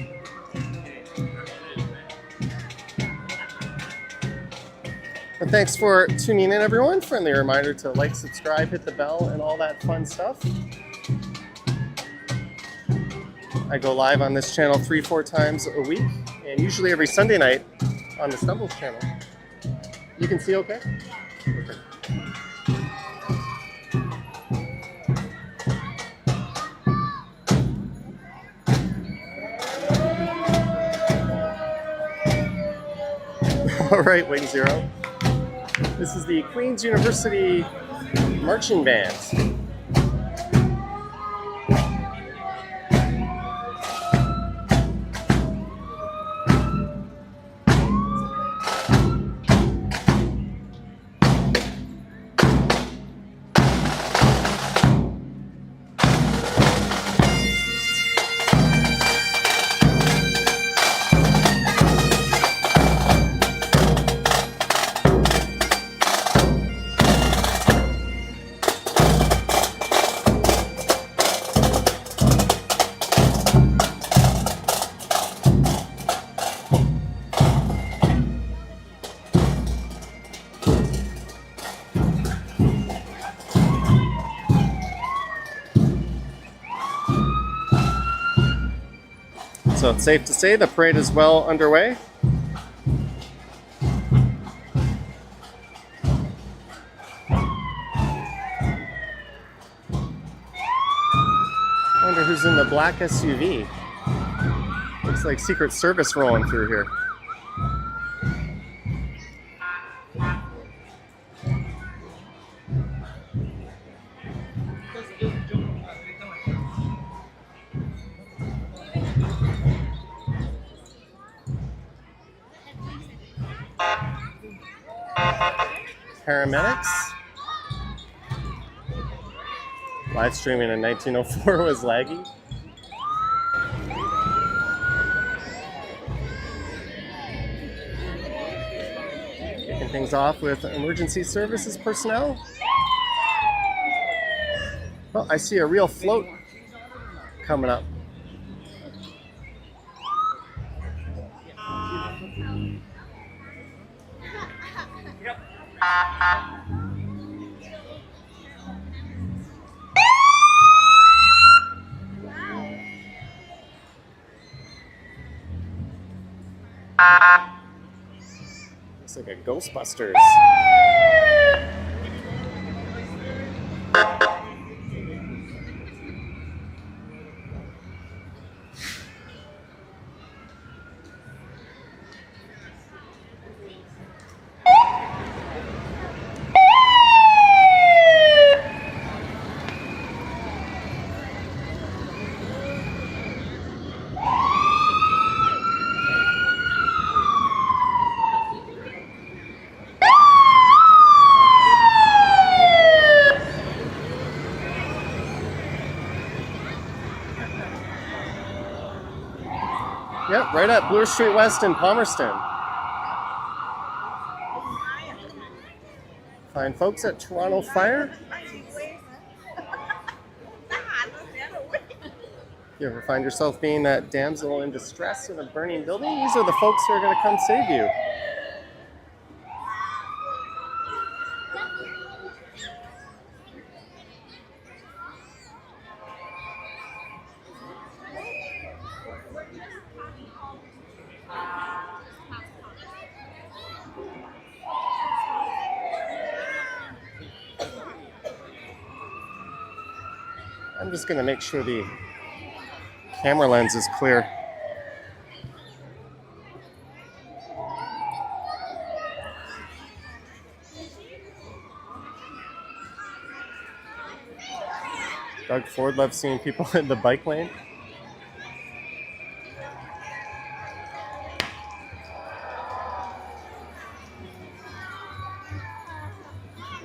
But thanks for tuning in, everyone. Friendly reminder to like, subscribe, hit the bell, and all that fun stuff. I go live on this channel 3-4 times a week, and usually every Sunday night on the Stumbles channel. You can see okay? Okay. All right, Wing Zero. This is the Queen's University Marching Band. So it's safe to say the parade is well underway. Wonder who's in the black SUV. Looks like Secret Service rolling through here. Paramedics. Live streaming in 1904 was laggy. Kicking things off with emergency services personnel. Well, I see a real float coming up. Looks like a Ghostbusters. Yep, right at Bloor Street West in Palmerston. Fine folks at Toronto Fire. You ever find yourself being that damsel in distress in a burning building? These are the folks who are going to come save you. I'm just going to make sure the camera lens is clear. Doug Ford loves seeing people in the bike lane.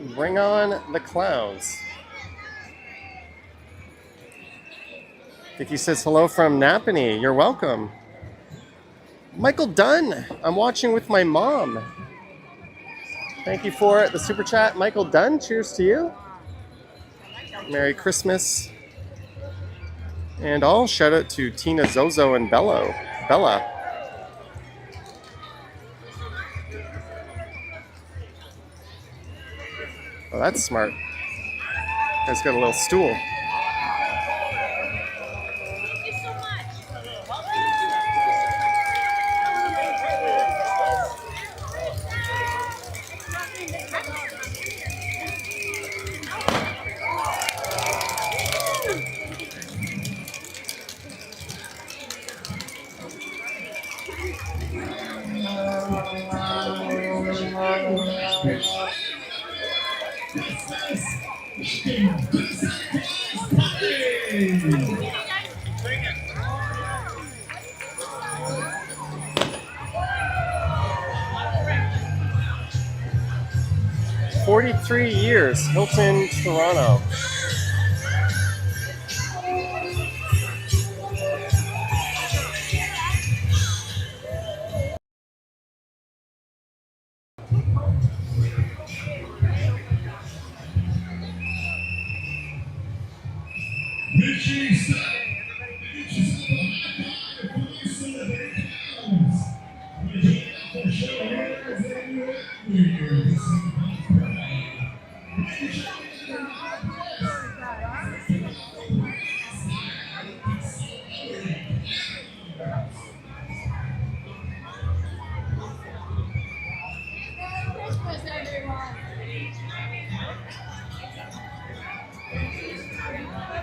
Bring on the clowns. Vicky says hello from Napanee. You're welcome. Michael Dunn. I'm watching with my mom. Thank you for the super chat, Michael Dunn. Cheers to you. Merry Christmas. And all shout out to Tina, Zozo, and Bella. Oh, that's smart. Guy's got a little stool. Thank you so much. 43 years, Hilton, Toronto.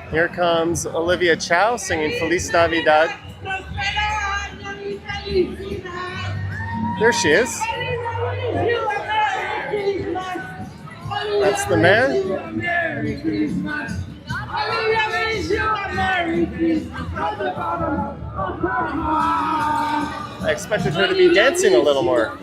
Here comes Olivia Chow singing Feliz Navidad. There she is. That's the man. I expected her to be dancing a little more.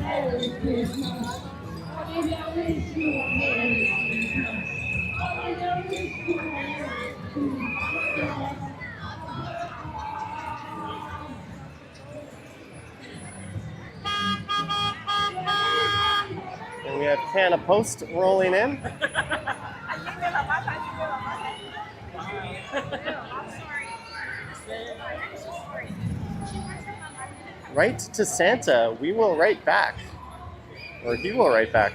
And we have Canna Post rolling in. Write to Santa. We will write back. Or he will write back.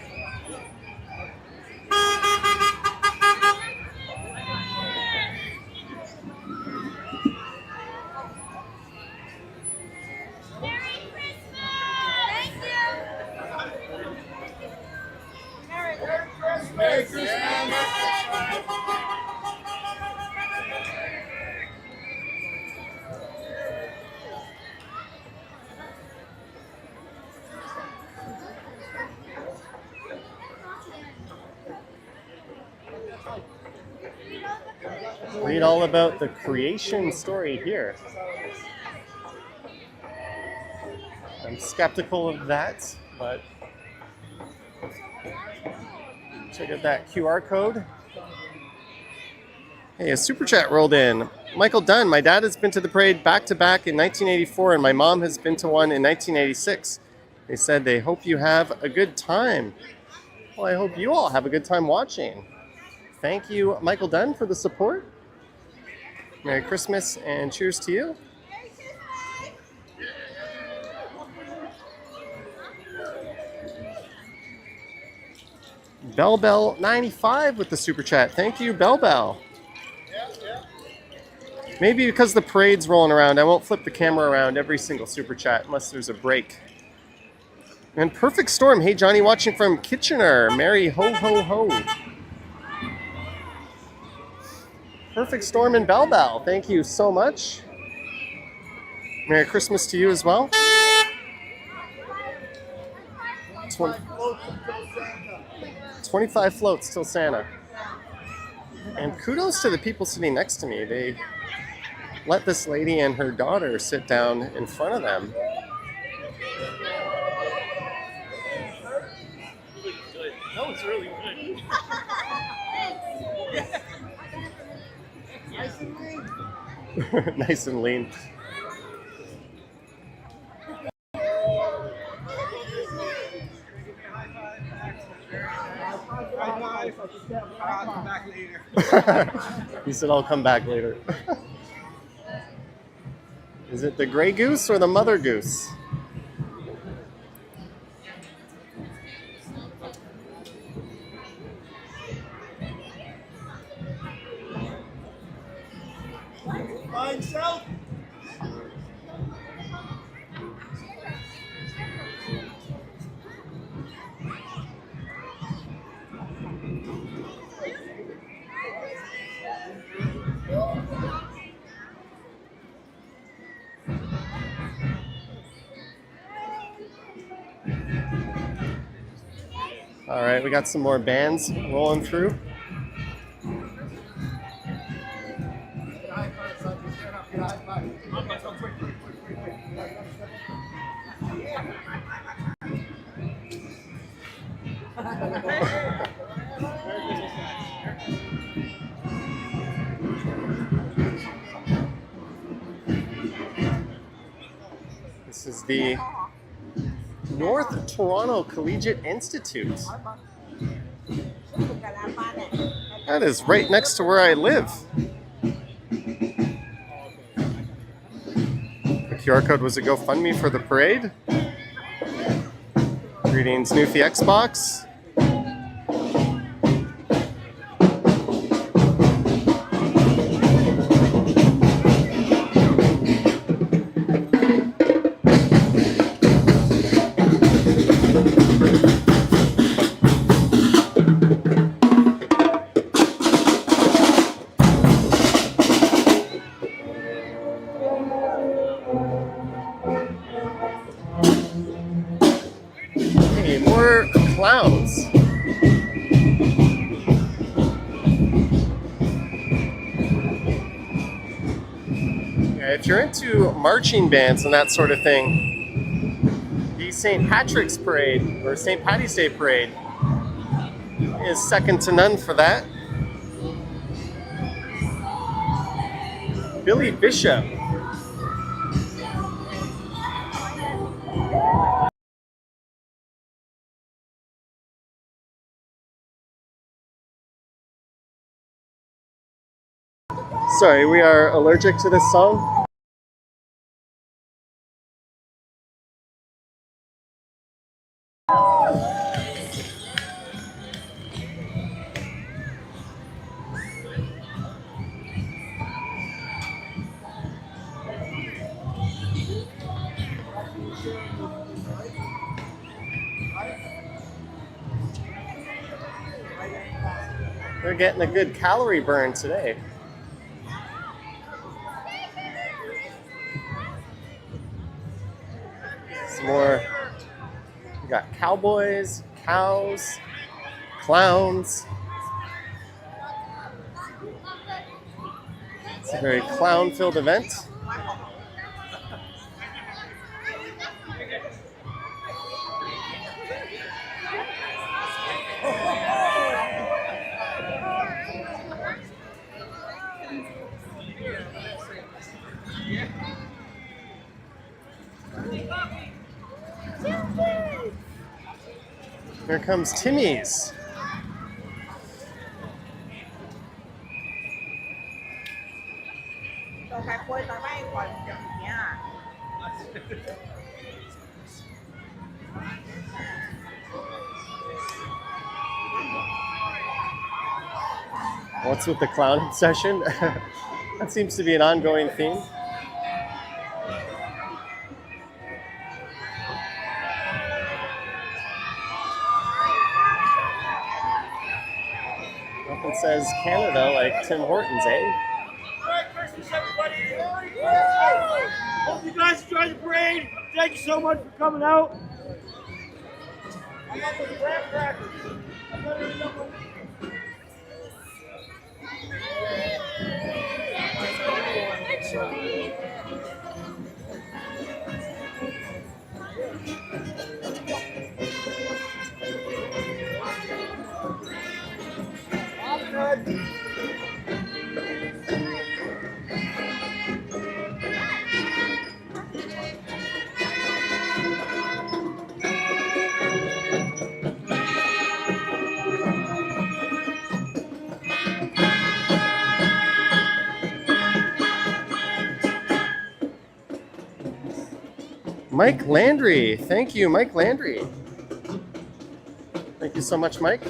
Read all about the creation story here. I'm skeptical of that, but check out that QR code. Hey, a super chat rolled in. Michael Dunn, my dad has been to the parade back-to-back in 1984, and my mom has been to one in 1986. They said they hope you have a good time. Well, I hope you all have a good time watching. Thank you, Michael Dunn, for the support. Merry Christmas and cheers to you. Bell 95 with the super chat. Thank you, Bell. Maybe because the parade's rolling around, I won't flip the camera around every single super chat unless there's a break. And Perfect Storm. Hey, Johnny, watching from Kitchener. Merry ho, ho, ho. Perfect Storm and Bell. Thank you so much. Merry Christmas to you as well. 25 floats till Santa. And kudos to the people sitting next to me. They let this lady and her daughter sit down in front of them. No, it's really good. Nice and lean. I'll come back later. He said, I'll come back later. Is it the gray goose or the mother goose? Fine self. All right, we got some more bands rolling through. This is the North Toronto Collegiate Institute. That is right next to where I live. The QR code was a GoFundMe for the parade. Greetings, Newfie Xbox. Hey, more clowns. Yeah, if you're into marching bands and that sort of thing, the St. Patrick's Parade or St. Patty's Day Parade is second to none for that. Billy Bishop. Sorry, we are allergic to this song. We're getting a good calorie burn today. Some more. We got cowboys, cows, clowns. It's a very clown-filled event. Here comes Timmy's. What's with the clown obsession? That seems to be an ongoing theme. Nothing says Canada like Tim Hortons, eh? Merry Christmas, everybody! Hope you guys enjoy the parade. Thank you so much for coming out. I got those graham crackers. I'm gonna eat them. Mike Landry. Thank you, Mike Landry. Thank you so much, Mike.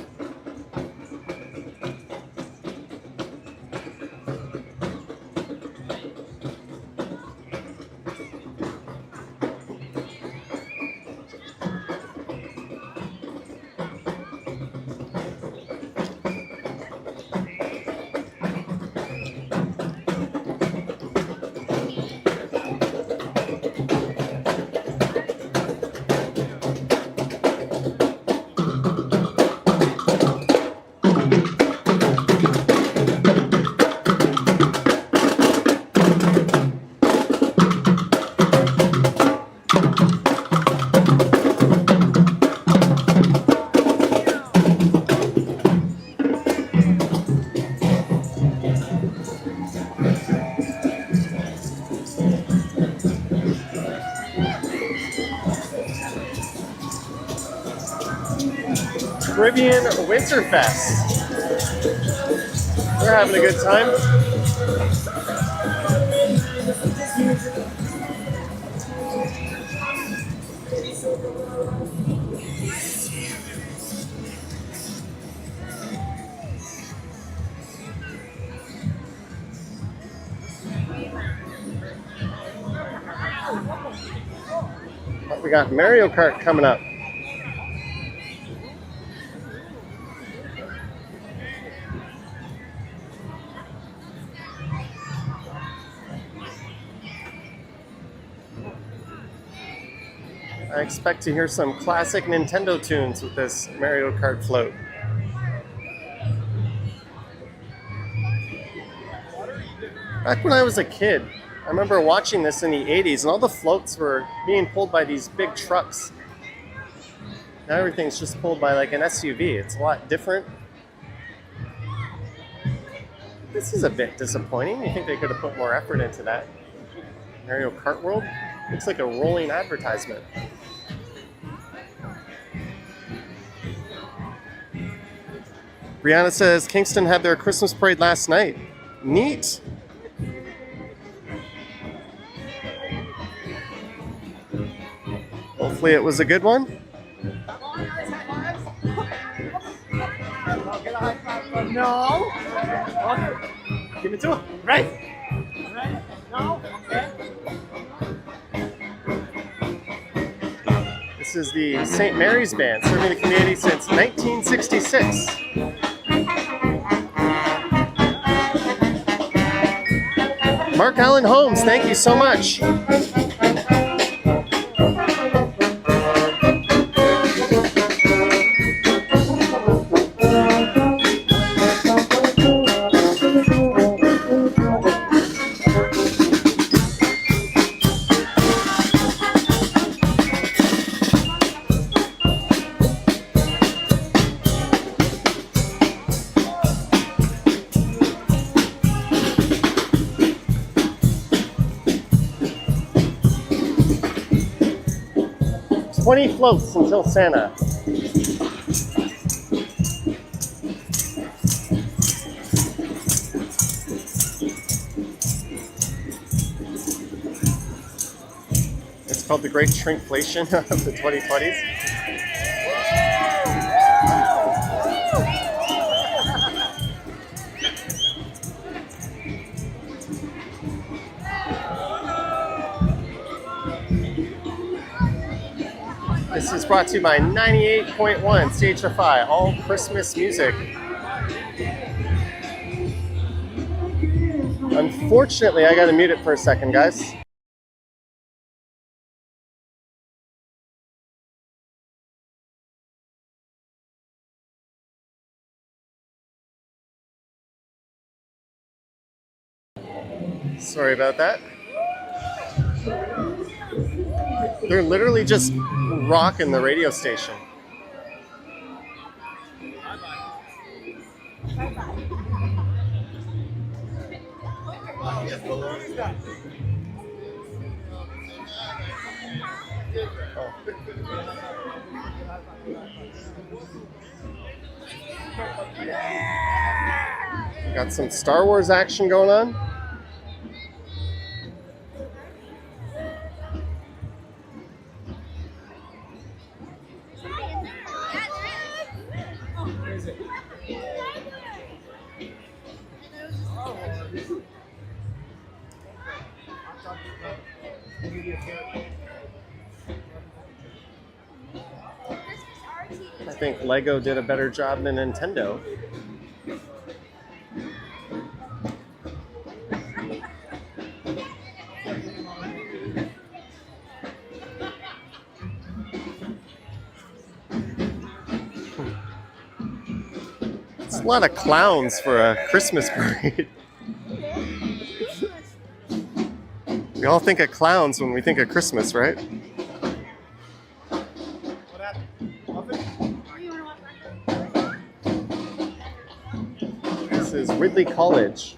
Caribbean Winterfest. We're having a good time. We got Mario Kart coming up. I expect to hear some classic Nintendo tunes with this Mario Kart float. Back when I was a kid, I remember watching this in the 80s, and all the floats were being pulled by these big trucks. Now everything's just pulled by like an SUV. It's a lot different. This is a bit disappointing. You think they could have put more effort into that. Mario Kart World? Looks like a rolling advertisement. Brianna says Kingston had their Christmas parade last night. Neat. Hopefully it was a good one. No. Okay. Give it to him. Right. Right. No. Okay. This is the St. Mary's Band, serving the community since 1966. Mark Allen Holmes, thank you so much. Floats until Santa. It's called the Great Shrinkflation of the 2020s. This is brought to you by 98.1 CHFI, all Christmas music. Unfortunately, I gotta mute it for a second, guys. Sorry about that. They're literally just rocking the radio station. Got some Star Wars action going on. I think Lego did a better job than Nintendo. It's a lot of clowns for a Christmas parade. We all think of clowns when we think of Christmas, right? This is Ridley College.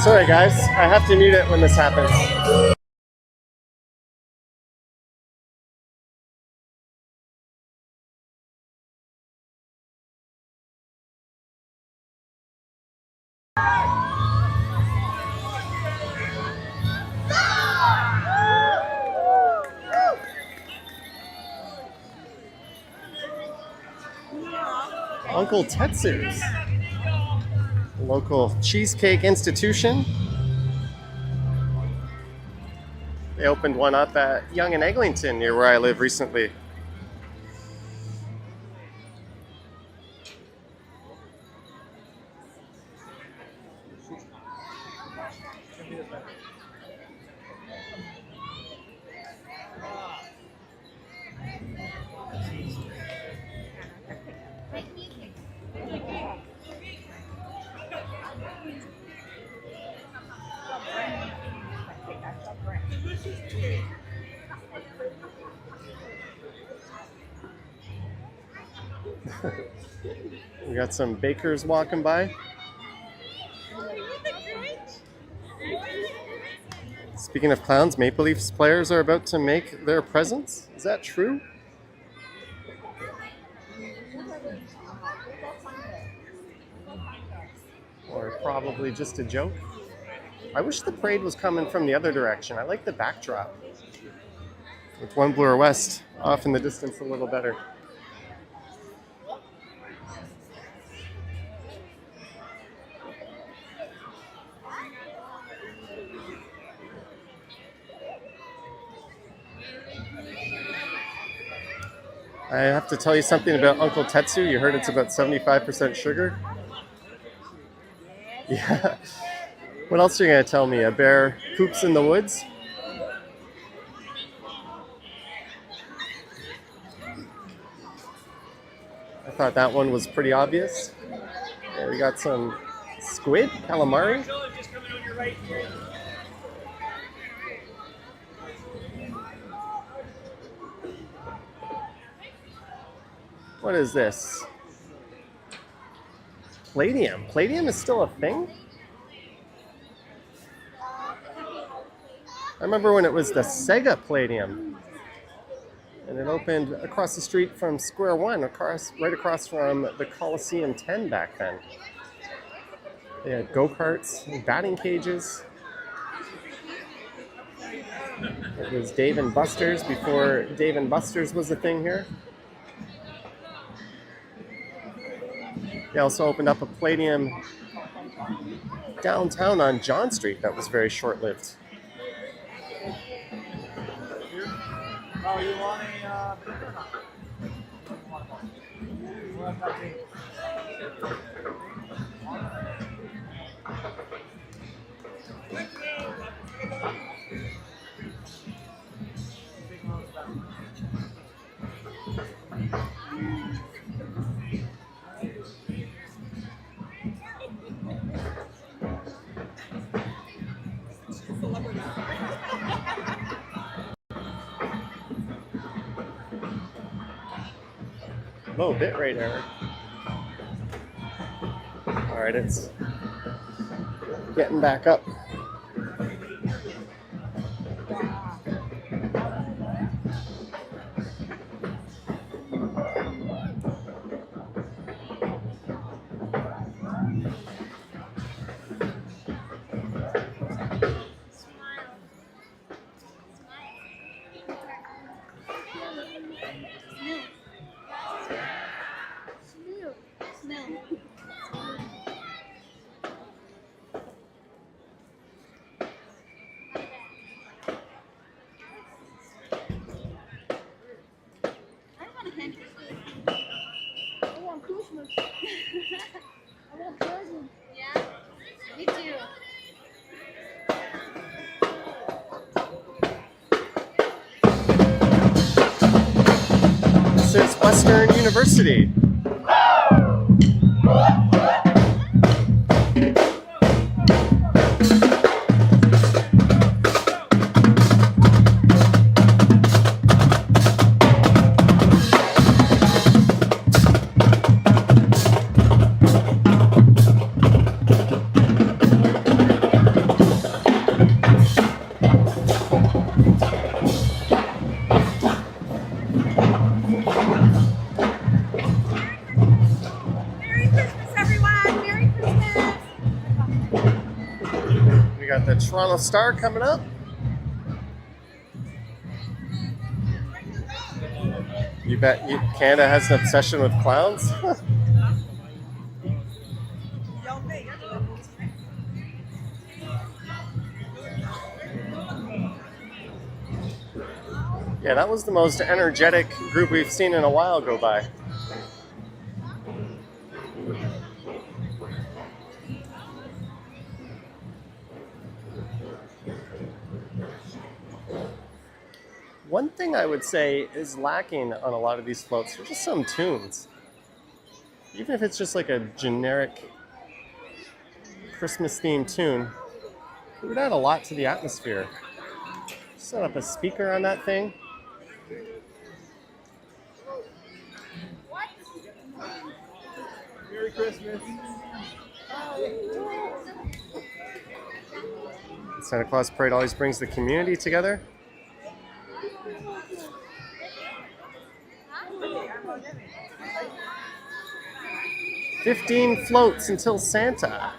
Sorry guys, I have to mute it when this happens. Uncle Tetsu's, a local cheesecake institution. They opened one up at Yonge and Eglinton near where I live recently. We got some bakers walking by. Speaking of clowns, Maple Leafs players are about to make their presence. Is that true? Or probably just a joke? I wish the parade was coming from the other direction. I like the backdrop, with One Bloor West off in the distance a little better. I have to tell you something about Uncle Tetsu. You heard it's about 75% sugar? Yeah. What else are you going to tell me? A bear poops in the woods? thought that one was pretty obvious. Yeah, we got some squid, calamari. Just coming on your right here. What is this? Palladium. Palladium is still a thing? I remember when it was the Sega Palladium. And it opened across the street from Square One, right across from the Coliseum 10 back then. They had go-karts and batting cages. It was Dave and Buster's before Dave and Buster's was a thing here. They also opened up a Palladium downtown on John Street that was very short-lived. Oh, you want a burger or not? We'll have that thing. Low bit rate error. All right, it's getting back up. This is Western University. The Toronto Star coming up. You bet Canada has an obsession with clowns? Yeah, that was the most energetic group we've seen in a while go by. One thing I would say is lacking on a lot of these floats are just some tunes. Even if it's just like a generic Christmas themed tune, it would add a lot to the atmosphere. Set up a speaker on that thing. Merry Christmas. Santa Claus Parade always brings the community together. "15 floats until Santa."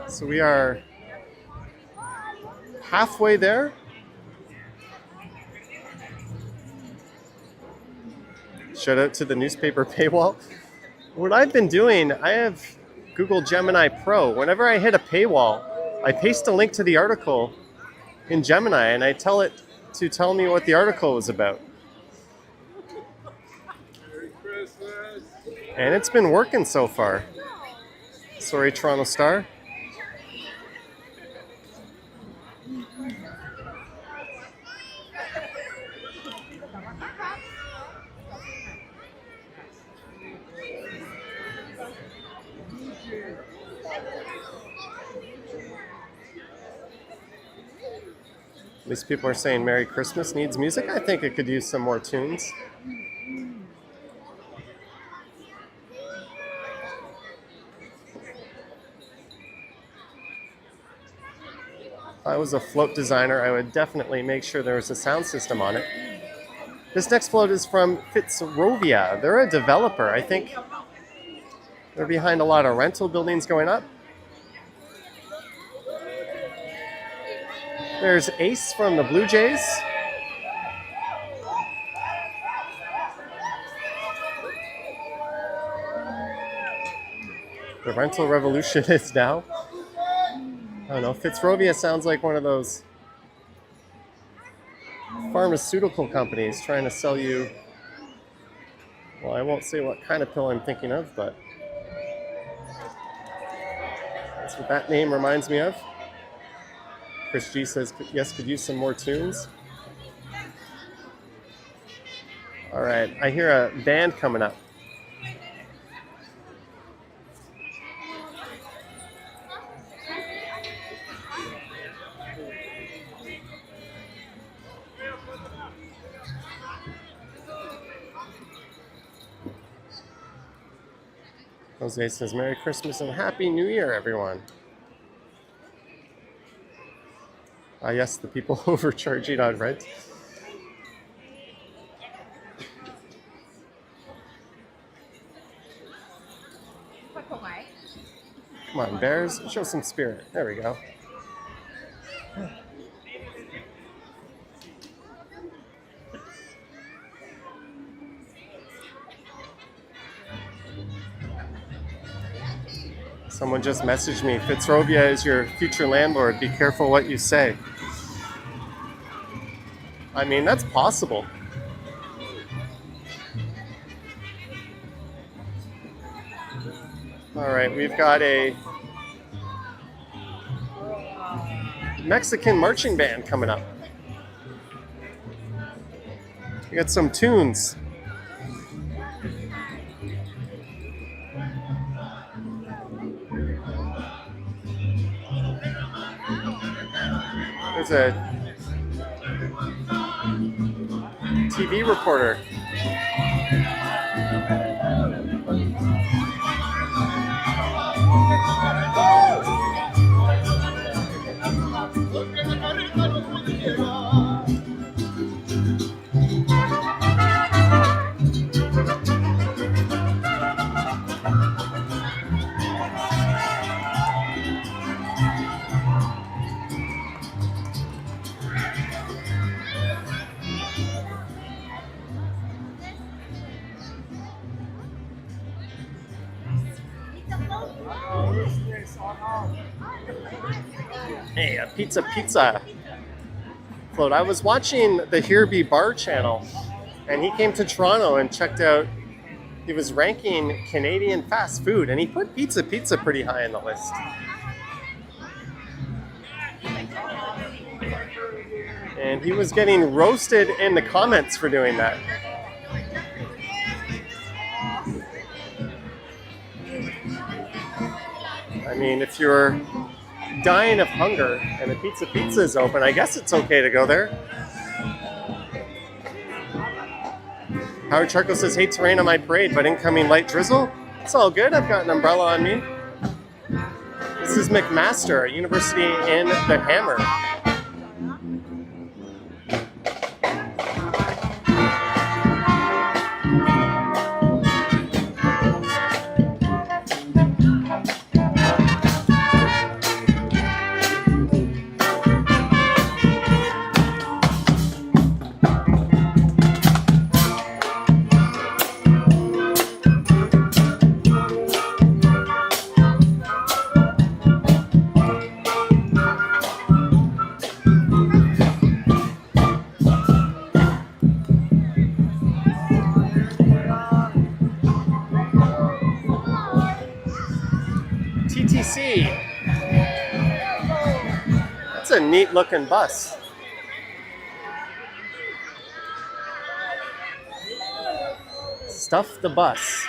So we are halfway there. Shout out to the newspaper paywall. What I've been doing, I have Google Gemini Pro. Whenever I hit a paywall, I paste a link to the article in Gemini and I tell it to tell me what the article was about. And it's been working so far. Sorry, Toronto Star. At least people are saying Merry Christmas needs music. I think it could use some more tunes. If I was a float designer, I would definitely make sure there was a sound system on it. This next float is from Fitzrovia. They're a developer. I think they're behind a lot of rental buildings going up. There's Ace from the Blue Jays. The rental revolution is now. I don't know, Fitzrovia sounds like one of those pharmaceutical companies trying to sell you, well, I won't say what kind of pill I'm thinking of, but that's what that name reminds me of. Chris G says, yes, could use some more tunes. All right, I hear a band coming up. Jose says, Merry Christmas and Happy New Year, everyone. Ah, yes, the people overcharging on rent. Come on, bears, show some spirit. There we go. Someone just messaged me, Fitzrovia is your future landlord. Be careful what you say. I mean, that's possible. All right, we've got a Mexican marching band coming up. We got some tunes. There's a TV reporter. Hey, a pizza float. I was watching the Here Be Bar channel, and he came to Toronto and checked out, he was ranking Canadian fast food, and he put pizza pretty high on the list. And he was getting roasted in the comments for doing that. I mean, if you're dying of hunger and a pizza is open, I guess it's okay to go there. Howard Charco says, hate to rain on my parade, but incoming light drizzle. It's all good. I've got an umbrella on me. This is McMaster, University in the Hammer. That's a neat looking bus. Stuff the bus.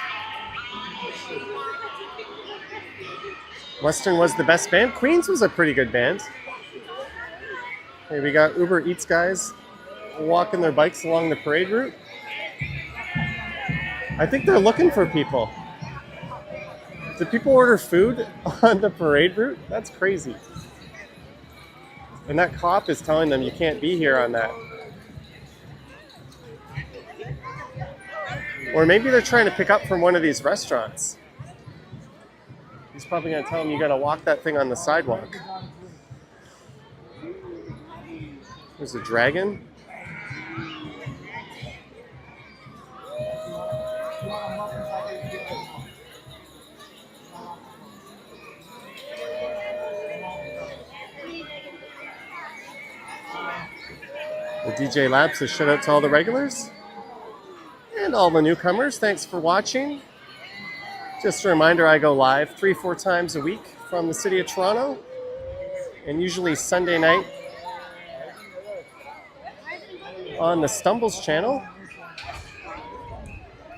Western was the best band. Queens was a pretty good band. Hey, we got Uber Eats guys walking their bikes along the parade route. I think they're looking for people. Did people order food on the parade route? That's crazy. And that cop is telling them you can't be here on that. Or maybe they're trying to pick up from one of these restaurants. He's probably going to tell them you got to walk that thing on the sidewalk. There's a dragon. The DJ Lab says shout out to all the regulars and all the newcomers. Thanks for watching. Just a reminder, I go live 3-4 times a week from the city of Toronto, and usually Sunday night on the Stumbles channel.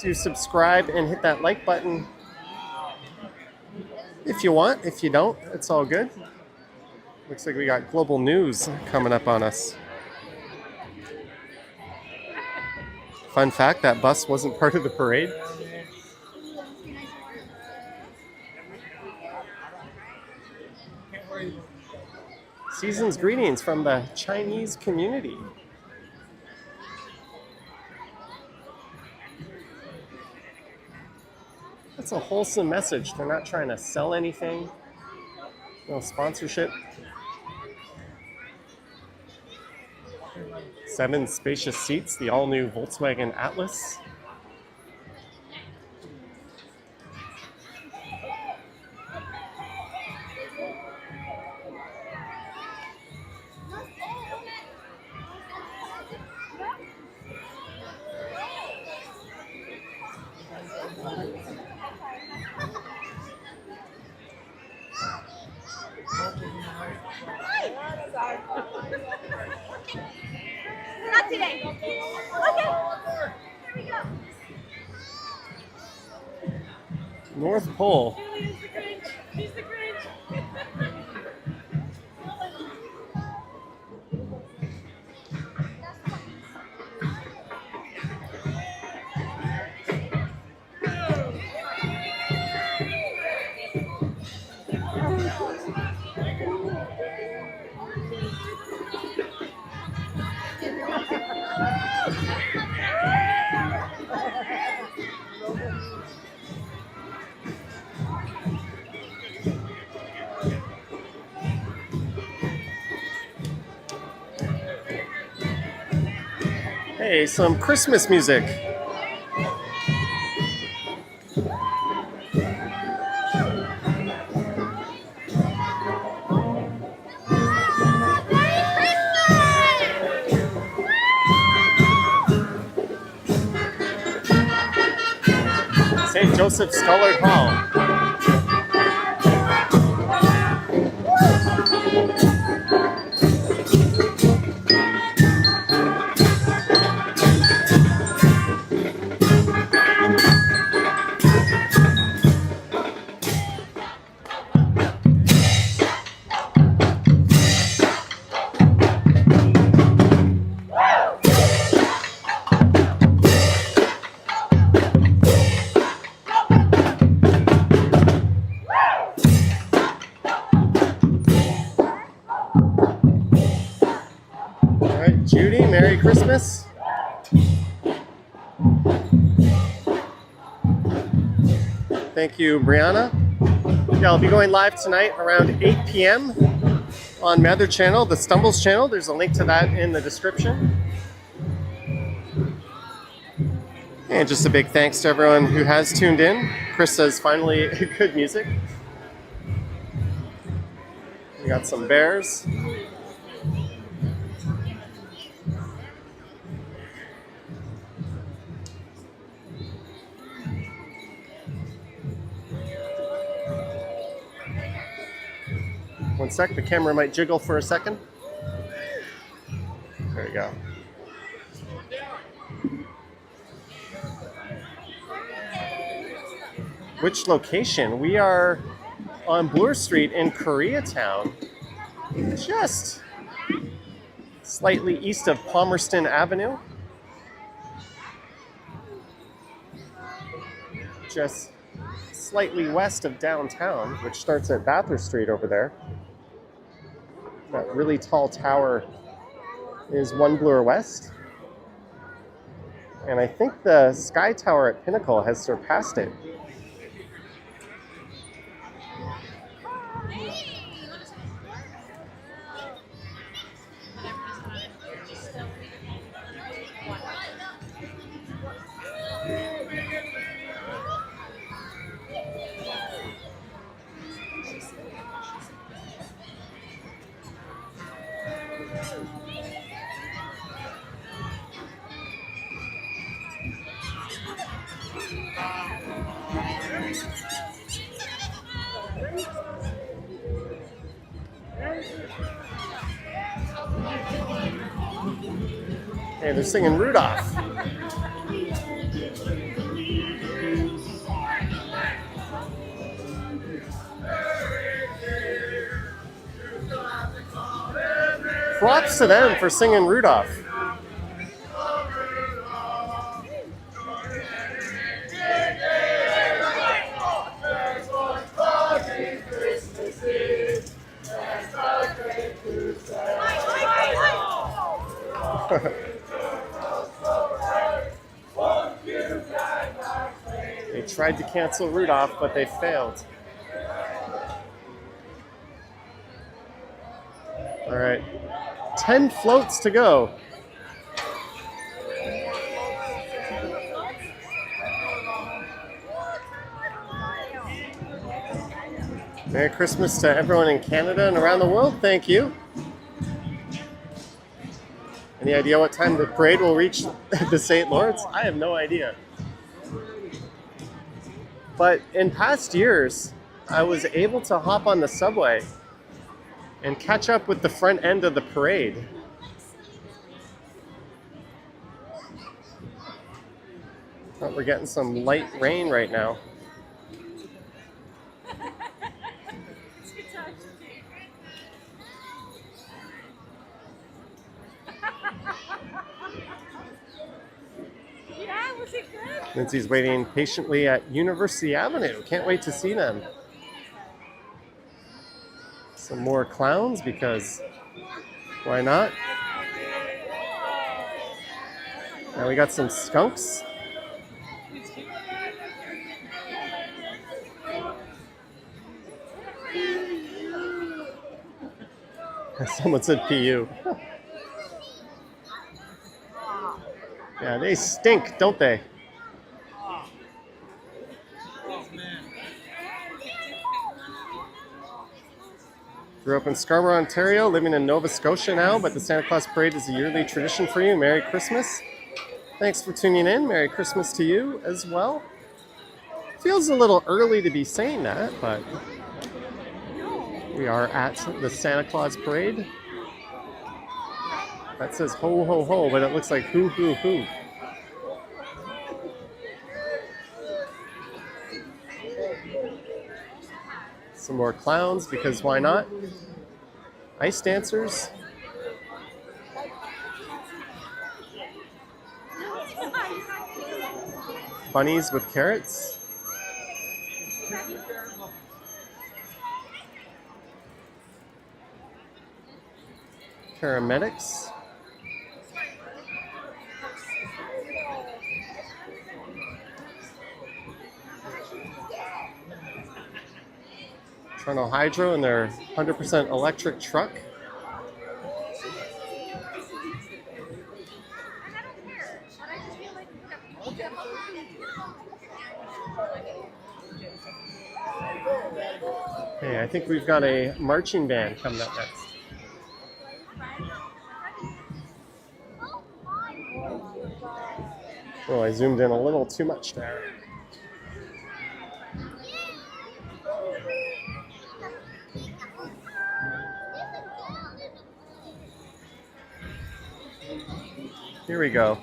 Do subscribe and hit that like button if you want. If you don't, it's all good. Looks like we got global news coming up on us. Fun fact, that bus wasn't part of the parade. Season's greetings from the Chinese community. That's a wholesome message. They're not trying to sell anything. No sponsorship. 7 spacious seats, the all-new Volkswagen Atlas. Not today. Okay. Here we go. North Pole. He's the Grinch. Hey, some Christmas music. St. Joseph's Scullard Hall. Judy, Merry Christmas. Thank you, Brianna. Yeah, I'll be going live tonight around 8 p.m. on my other channel, the Stumbles channel. There's a link to that in the description. And just a big thanks to everyone who has tuned in. Chris says, finally, good music. We got some bears. One sec, the camera might jiggle for a second. There you go. Which location? We are on Bloor Street in Koreatown. Just slightly east of Palmerston Avenue. Just slightly west of downtown, which starts at Bathurst Street over there. That really tall tower is One Bloor West. And I think the Sky Tower at Pinnacle has surpassed it. Hey, they're singing Rudolph. Props to them for singing Rudolph. They tried to cancel Rudolph, but they failed. All right, 10 floats to go. Merry Christmas to everyone in Canada and around the world. Thank you. Any idea what time the parade will reach the St. Lawrence? I have no idea. But in past years, I was able to hop on the subway and catch up with the front end of the parade. Oh, we're getting some light rain right now. Lindsay's waiting patiently at University Avenue. Can't wait to see them. Some more clowns, because why not? Now we got some skunks. Someone said PU. Yeah, they stink, don't they? Grew up in Scarborough, Ontario, living in Nova Scotia now, but the Santa Claus Parade is a yearly tradition for you. Merry Christmas. Thanks for tuning in. Merry Christmas to you as well. Feels a little early to be saying that, but we are at the Santa Claus Parade. That says ho, ho, ho, but it looks like hoo, hoo, hoo. Some more clowns, because why not? Ice dancers. Bunnies with carrots. Paramedics. Toronto Hydro and their 100% electric truck. Hey, I think we've got a marching band coming up next. Oh, I zoomed in a little too much there. Here we go.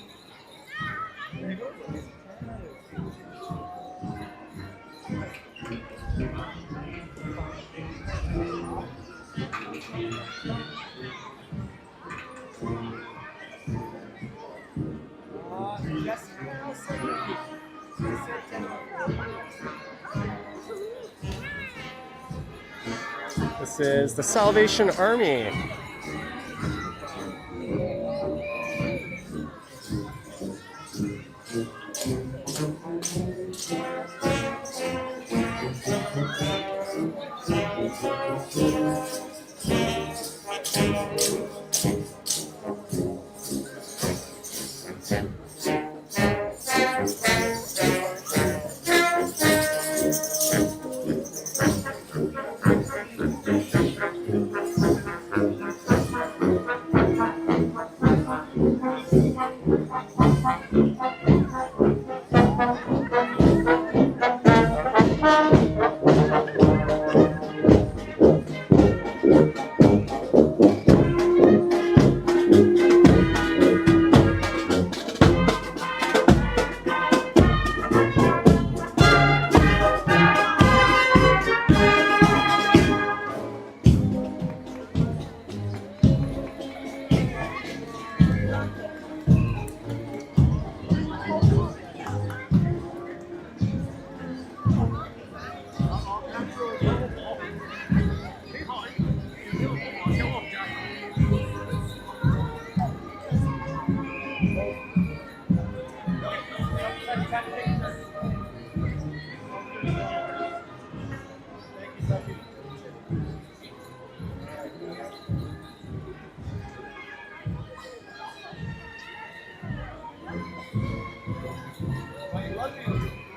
This is the Salvation Army.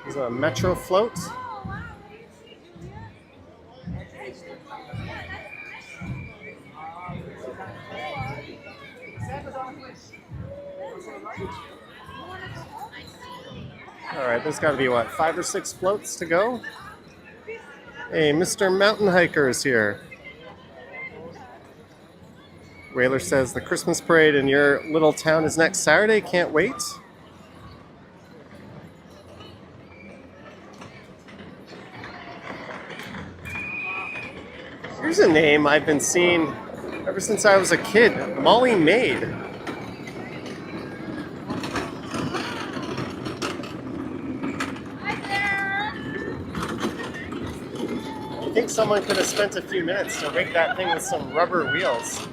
There's a Metro float. All right, there's got to be, what, 5 or 6 floats to go? Hey, Mr. Mountain Hiker is here. Whaler says the Christmas parade in your little town is next Saturday. Can't wait. Here's a name I've been seeing ever since I was a kid. Molly Maid. I think someone could have spent a few minutes to rig that thing with some rubber wheels.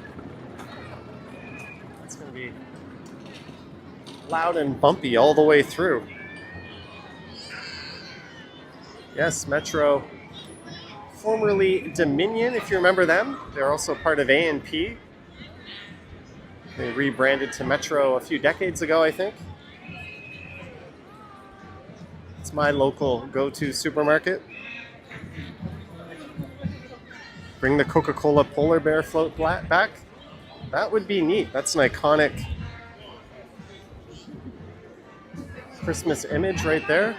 It's going to be loud and bumpy all the way through. Yes, Metro. Formerly Dominion, if you remember them. They're also part of A&P. They rebranded to Metro a few decades ago, I think. It's my local go-to supermarket. Bring the Coca-Cola polar bear float back. That would be neat. That's an iconic Christmas image right there.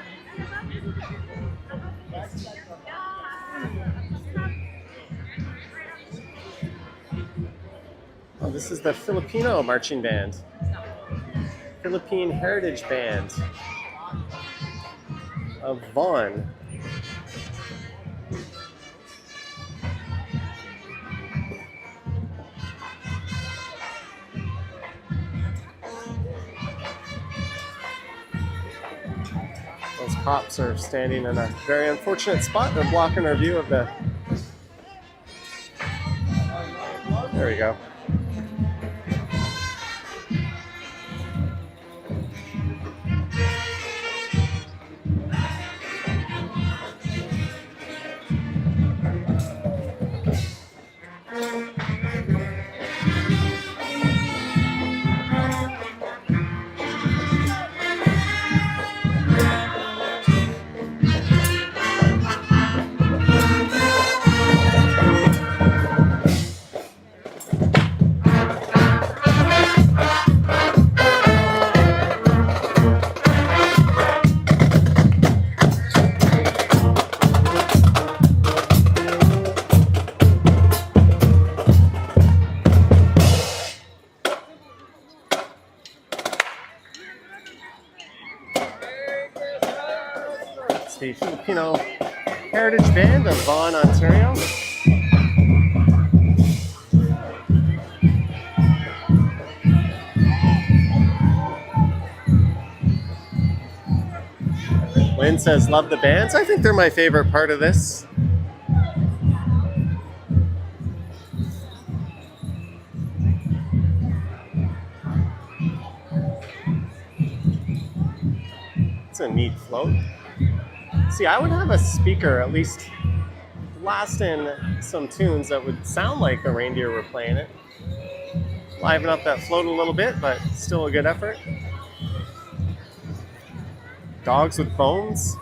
Oh, this is the Filipino marching band. Philippine Heritage Band of Vaughan. Those cops are standing in a very unfortunate spot. They're blocking our view of the... There we go. The Filipino Heritage Band of Vaughan, Ontario. Lynn says, love the bands. I think they're my favorite part of this. It's a neat float. See, I would have a speaker at least blast in some tunes that would sound like the reindeer were playing it. Liven up that float a little bit, but still a good effort. Dogs with bones.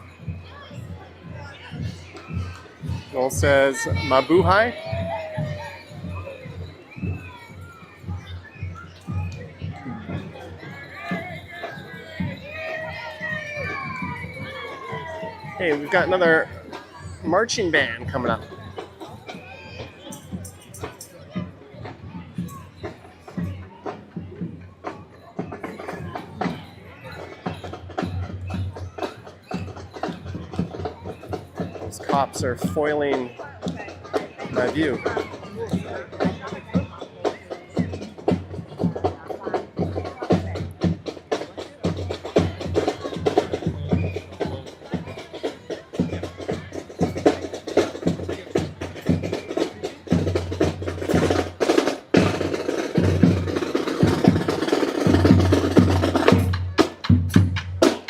Noel says, Mabuhay. Hey, we've got another marching band coming up. Those cops are foiling my view.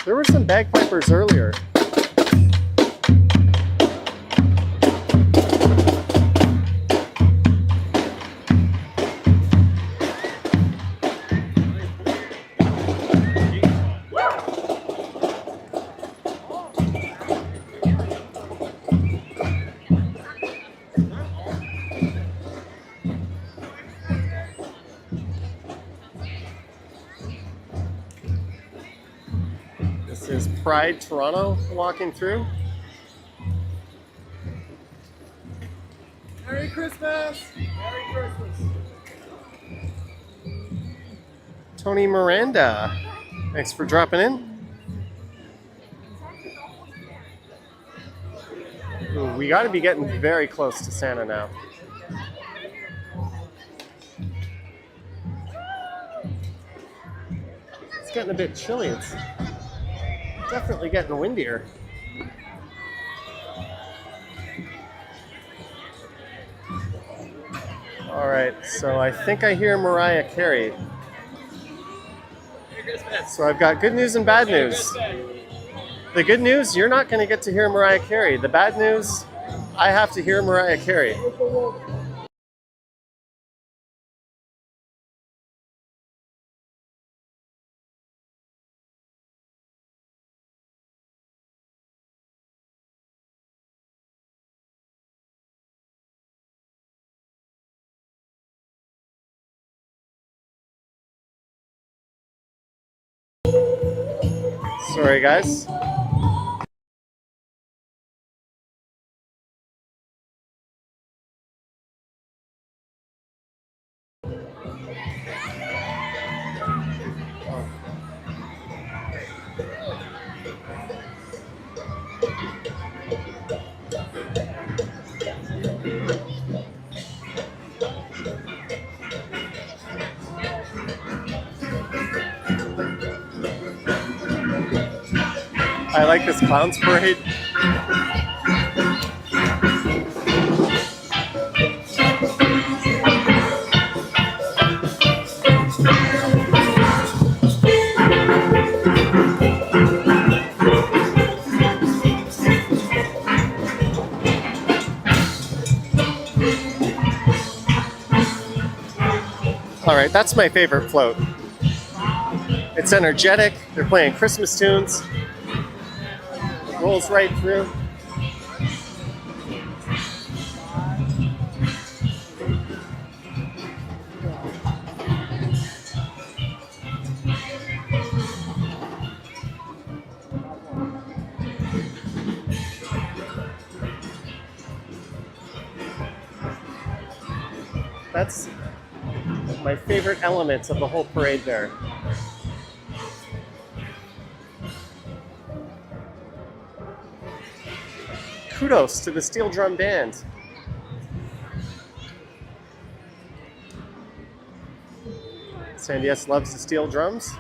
There were some bagpipers earlier. This is Pride Toronto walking through. Merry Christmas! Merry Christmas! Tony Miranda, thanks for dropping in. Ooh, we got to be getting very close to Santa now. It's getting a bit chilly. It's definitely getting windier. All right, so I think I hear Mariah Carey. So I've got good news and bad news. The good news, you're not going to get to hear Mariah Carey. The bad news, I have to hear Mariah Carey. Sorry, guys. I like this clowns parade. All right, that's my favorite float. It's energetic. They're playing Christmas tunes. Rolls right through. That's my favorite elements of the whole parade there. Kudos to the steel drum band. Sandy S loves the steel drums.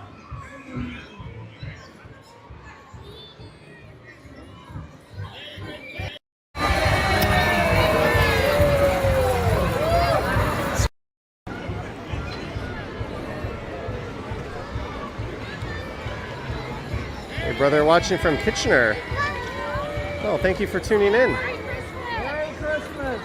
My brother watching from Kitchener. Oh, thank you for tuning in. Merry Christmas.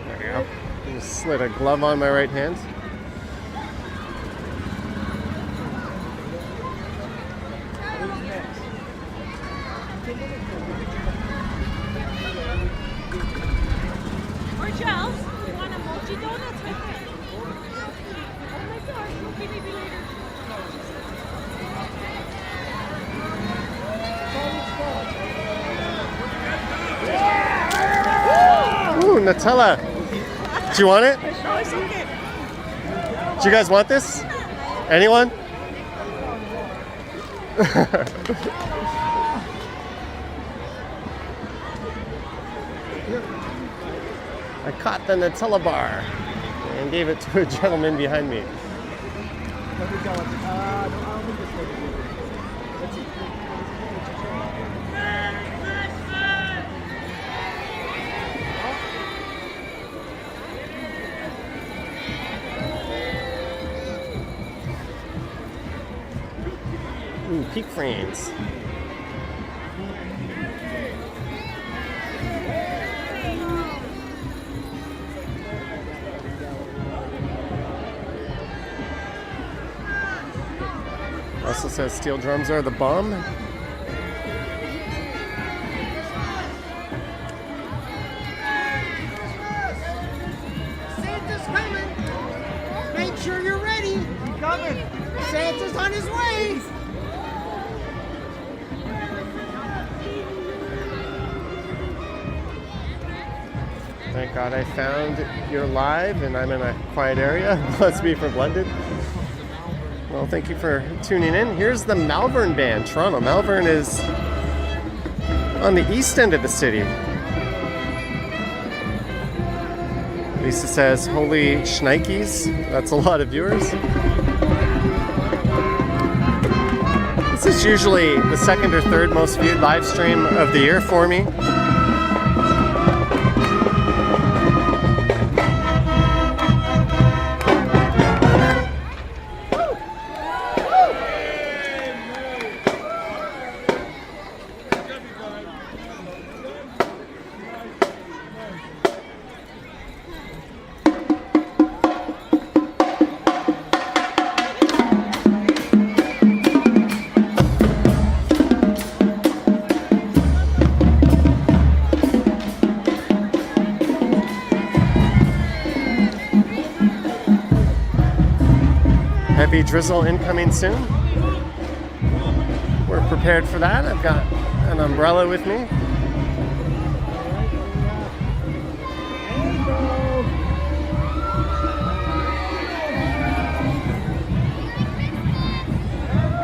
There we go. Just slid a glove on my right hand. Or Charles, you want a mochi donuts with it? Oh my gosh, okay, maybe later. Ooh, Nutella. Do you want it? No, it's okay. Do you guys want this? Anyone? I caught the Nutella bar and gave it to a gentleman behind me. Ooh, peak frames. Also says steel drums are the bomb. Santa's coming. Make sure you're ready. He's coming. Santa's on his way. Thank God I found you're live and I'm in a quiet area. Must be from London. Well, thank you for tuning in. Here's the Malvern Band, Toronto. Malvern is on the east end of the city. Lisa says, holy shnikes. That's a lot of viewers. This is usually the second or third most viewed live stream of the year for me. Heavy drizzle incoming soon. We're prepared for that. I've got an umbrella with me.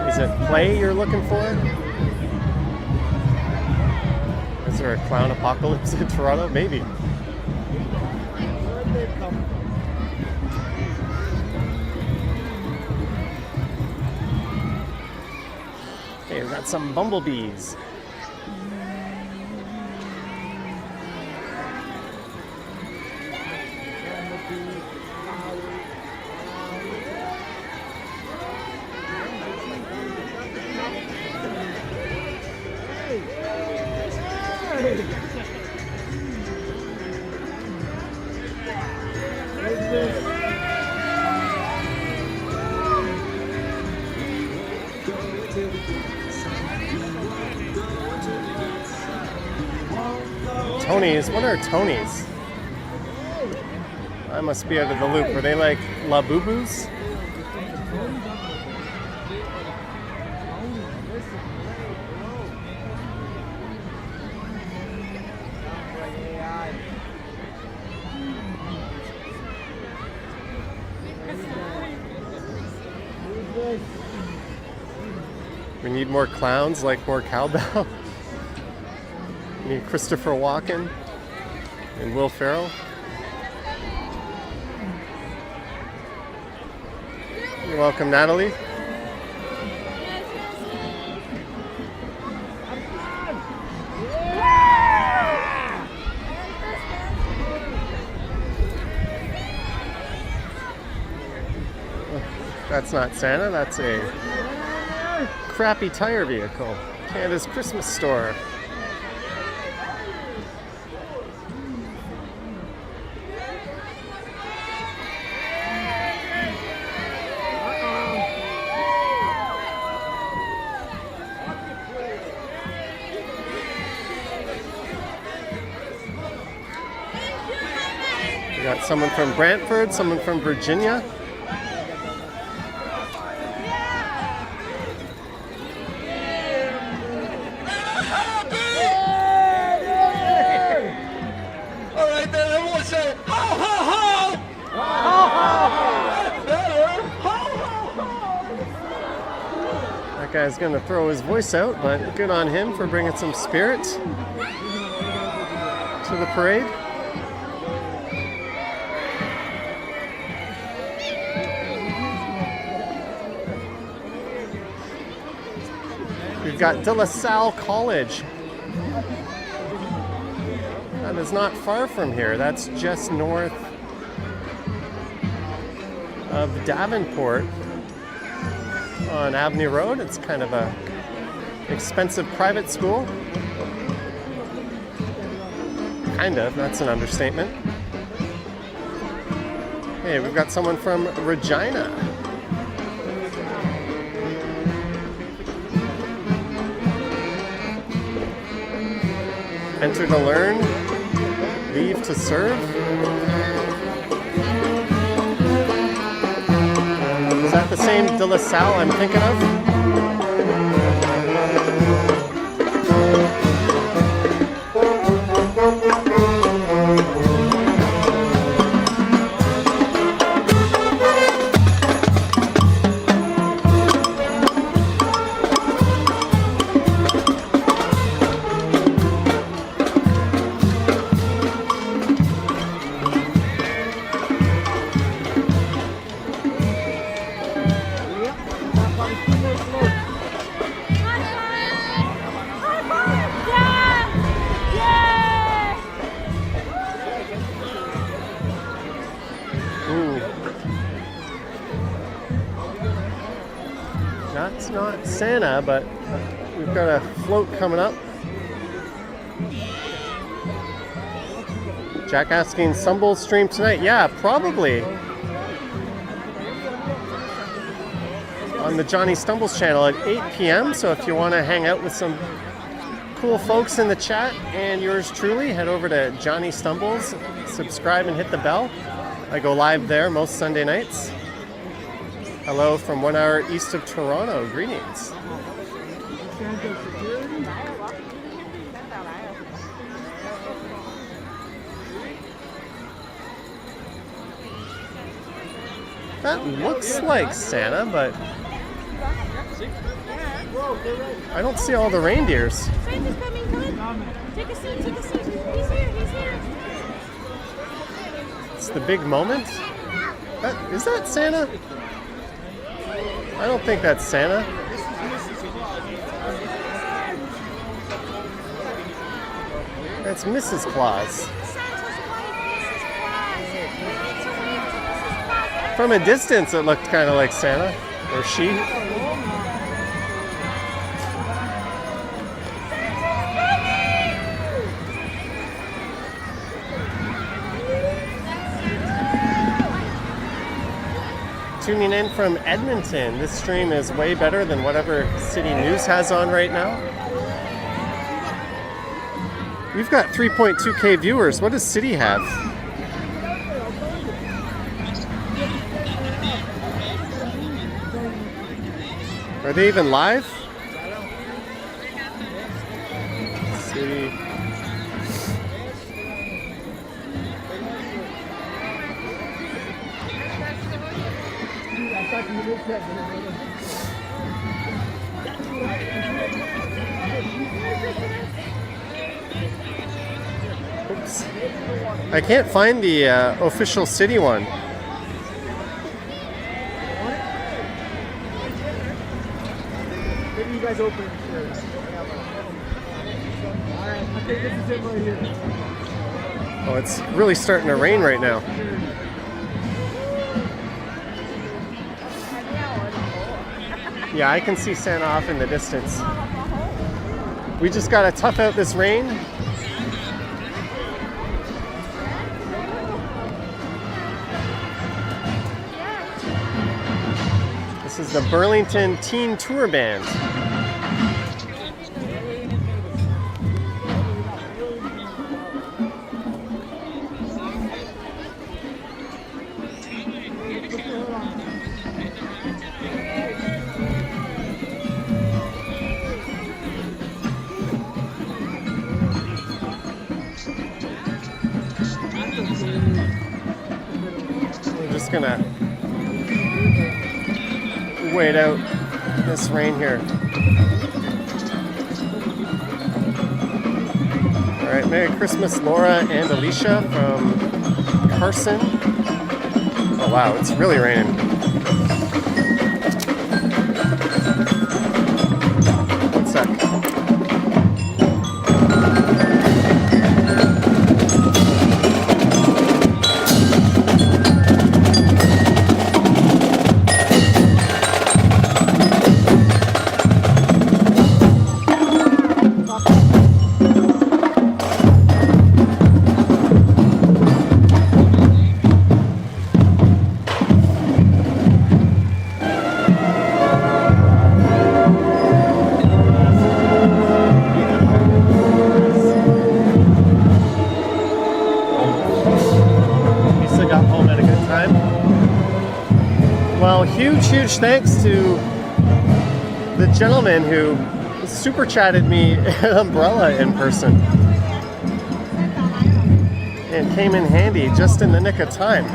Is it play you're looking for? Is there a clown apocalypse in Toronto? Maybe. Okay, we've got some bumblebees. Tonys? What are Tonys? I must be out of the loop. Are they like La Boo-Boos? We need more clowns, like more cowbell. We need Christopher Walken and Will Ferrell. You're welcome, Natalie. That's not Santa, that's a crappy tire vehicle. Canada's Christmas store. We got someone from Brantford, someone from Virginia. That guy's gonna throw his voice out, but good on him for bringing some spirit to the parade. We've got De La Salle College. That is not far from here. That's just north of Davenport on Avenue Road. It's kind of a expensive private school. Kind of, that's an understatement. Hey, we've got someone from Regina. Enter to learn, leave to serve. Is that the same De La Salle I'm thinking of? That's not Santa, but we've got a float coming up. Jack asking, Stumble stream tonight? Yeah, probably. On the Johnny Stumbles channel at 8 p.m. So if you want to hang out with some cool folks in the chat and yours truly, head over to Johnny Stumbles, subscribe and hit the bell. I go live there most Sunday nights. Hello from 1 hour east of Toronto. Greetings. That looks like Santa, but I don't see all the reindeers. Santa's coming, come on. Take a seat, take a seat. He's here, he's here. It's the big moment. Is that Santa? I don't think that's Santa. That's Mrs. Claus. From a distance, it looked kind of like Santa, or she. Tuning in from Edmonton. This stream is way better than whatever City News has on right now. We've got 3.2K viewers. What does City have? Are they even live? City. Oops. I can't find the official City one. guys open here. Alright, I think this is it right here. Oh, it's really starting to rain right now. Yeah, I can see Santa off in the distance. We just gotta tough out this rain. This is the Burlington Teen Tour Band. We're just gonna wait out this rain here. All right, Merry Christmas, Laura and Alicia from Carson. Oh wow, it's really raining. One sec. Well, huge thanks to the gentleman who super chatted me an umbrella in person. And came in handy just in the nick of time.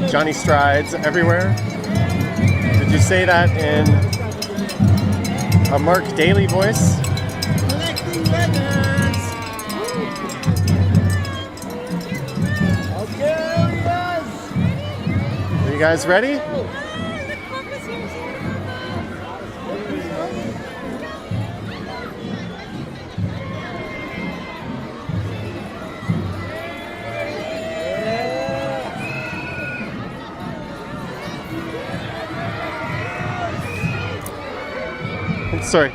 Johnny strides everywhere. Did you say that in a Mark Daly voice? Are you guys ready? Sorry.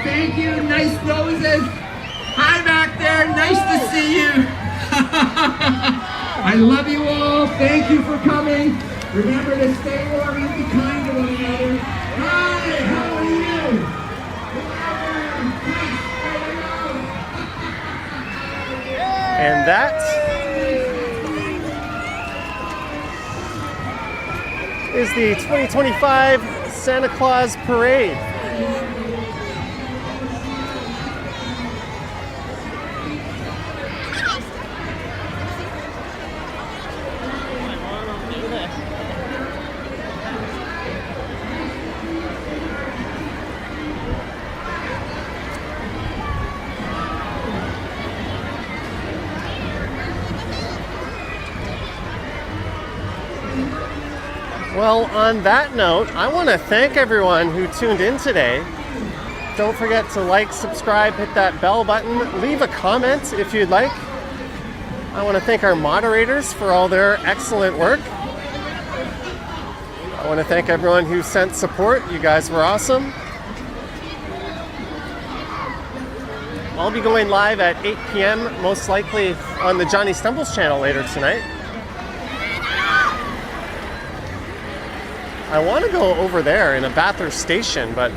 Thank you, nice roses. Hi back there, nice to see you. I love you all, thank you for coming. Remember to stay warm and be kind to one another. Hi, how are you? And that is the 2025 Santa Claus Parade. Well, on that note, I want to thank everyone who tuned in today. Don't forget to like, subscribe, hit that bell button, leave a comment if you'd like. I want to thank our moderators for all their excellent work. I want to thank everyone who sent support. You guys were awesome. I'll be going live at 8 p.m., most likely on the Johnny Stumbles channel later tonight. I want to go over there in a Bathurst station, but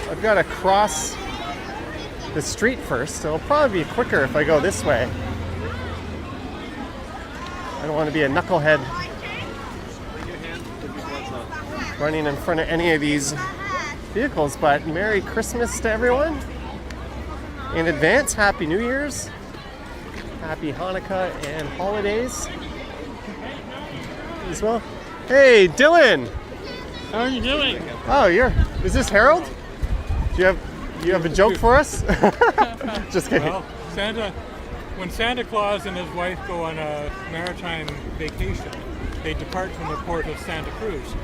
I've got to cross the street first. It'll probably be quicker if I go this way. I don't want to be a knucklehead running in front of any of these vehicles, but Merry Christmas to everyone. In advance, Happy New Year's, Happy Hanukkah and holidays as well. Hey, Dylan. How are you doing? Oh, is this Harold? Do you have a joke for us? Just kidding. Well, when Santa Claus and his wife go on a maritime vacation, they depart from the port of Santa Cruz.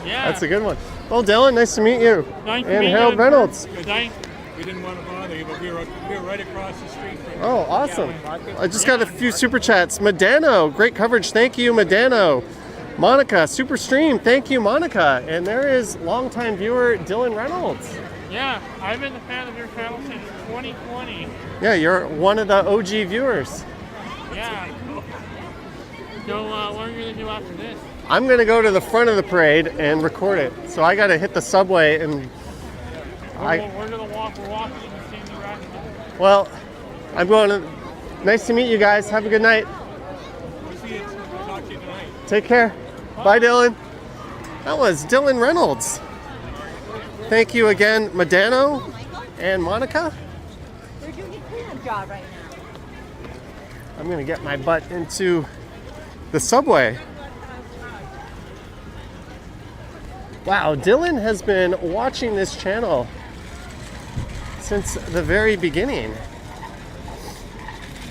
Yeah. That's a good one. Well, Dylan, nice to meet you. Nice to and meet Harold you. Reynolds. We didn't want to bother you, but we were right across the street from you. Oh, awesome. I just got a few super chats. Medano, great coverage. Thank you, Medano. Monica, super stream. Thank you, Monica. And there is longtime viewer Dylan Reynolds. Yeah, I've been a fan of your channel since 2020. Yeah, you're one of the OG viewers. Yeah. So, what are you going to do after this? I'm going to go to the front of the parade and record it. So I got to hit the subway and... We're going to walk. We're walking in the same direction. Well, I'm going to... Nice to meet you guys. Have a good night. We'll see you. We'll talk to you tonight. Take care. Bye, Dylan. That was Dylan Reynolds. Thank you again, Medano and Monica. We're doing a cleanup job right now. I'm going to get my butt into the subway. Wow, Dylan has been watching this channel since the very beginning.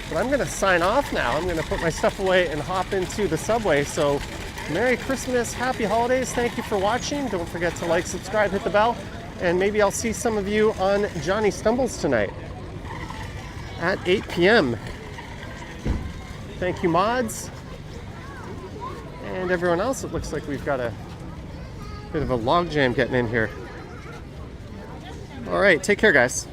But I'm going to sign off now. I'm going to put my stuff away and hop into the subway. So Merry Christmas, Happy Holidays. Thank you for watching. Don't forget to like, subscribe, hit the bell. And maybe I'll see some of you on Johnny Stumbles tonight at 8 p.m. Thank you, mods. And everyone else, it looks like we've got a bit of a logjam getting in here. All right, take care, guys.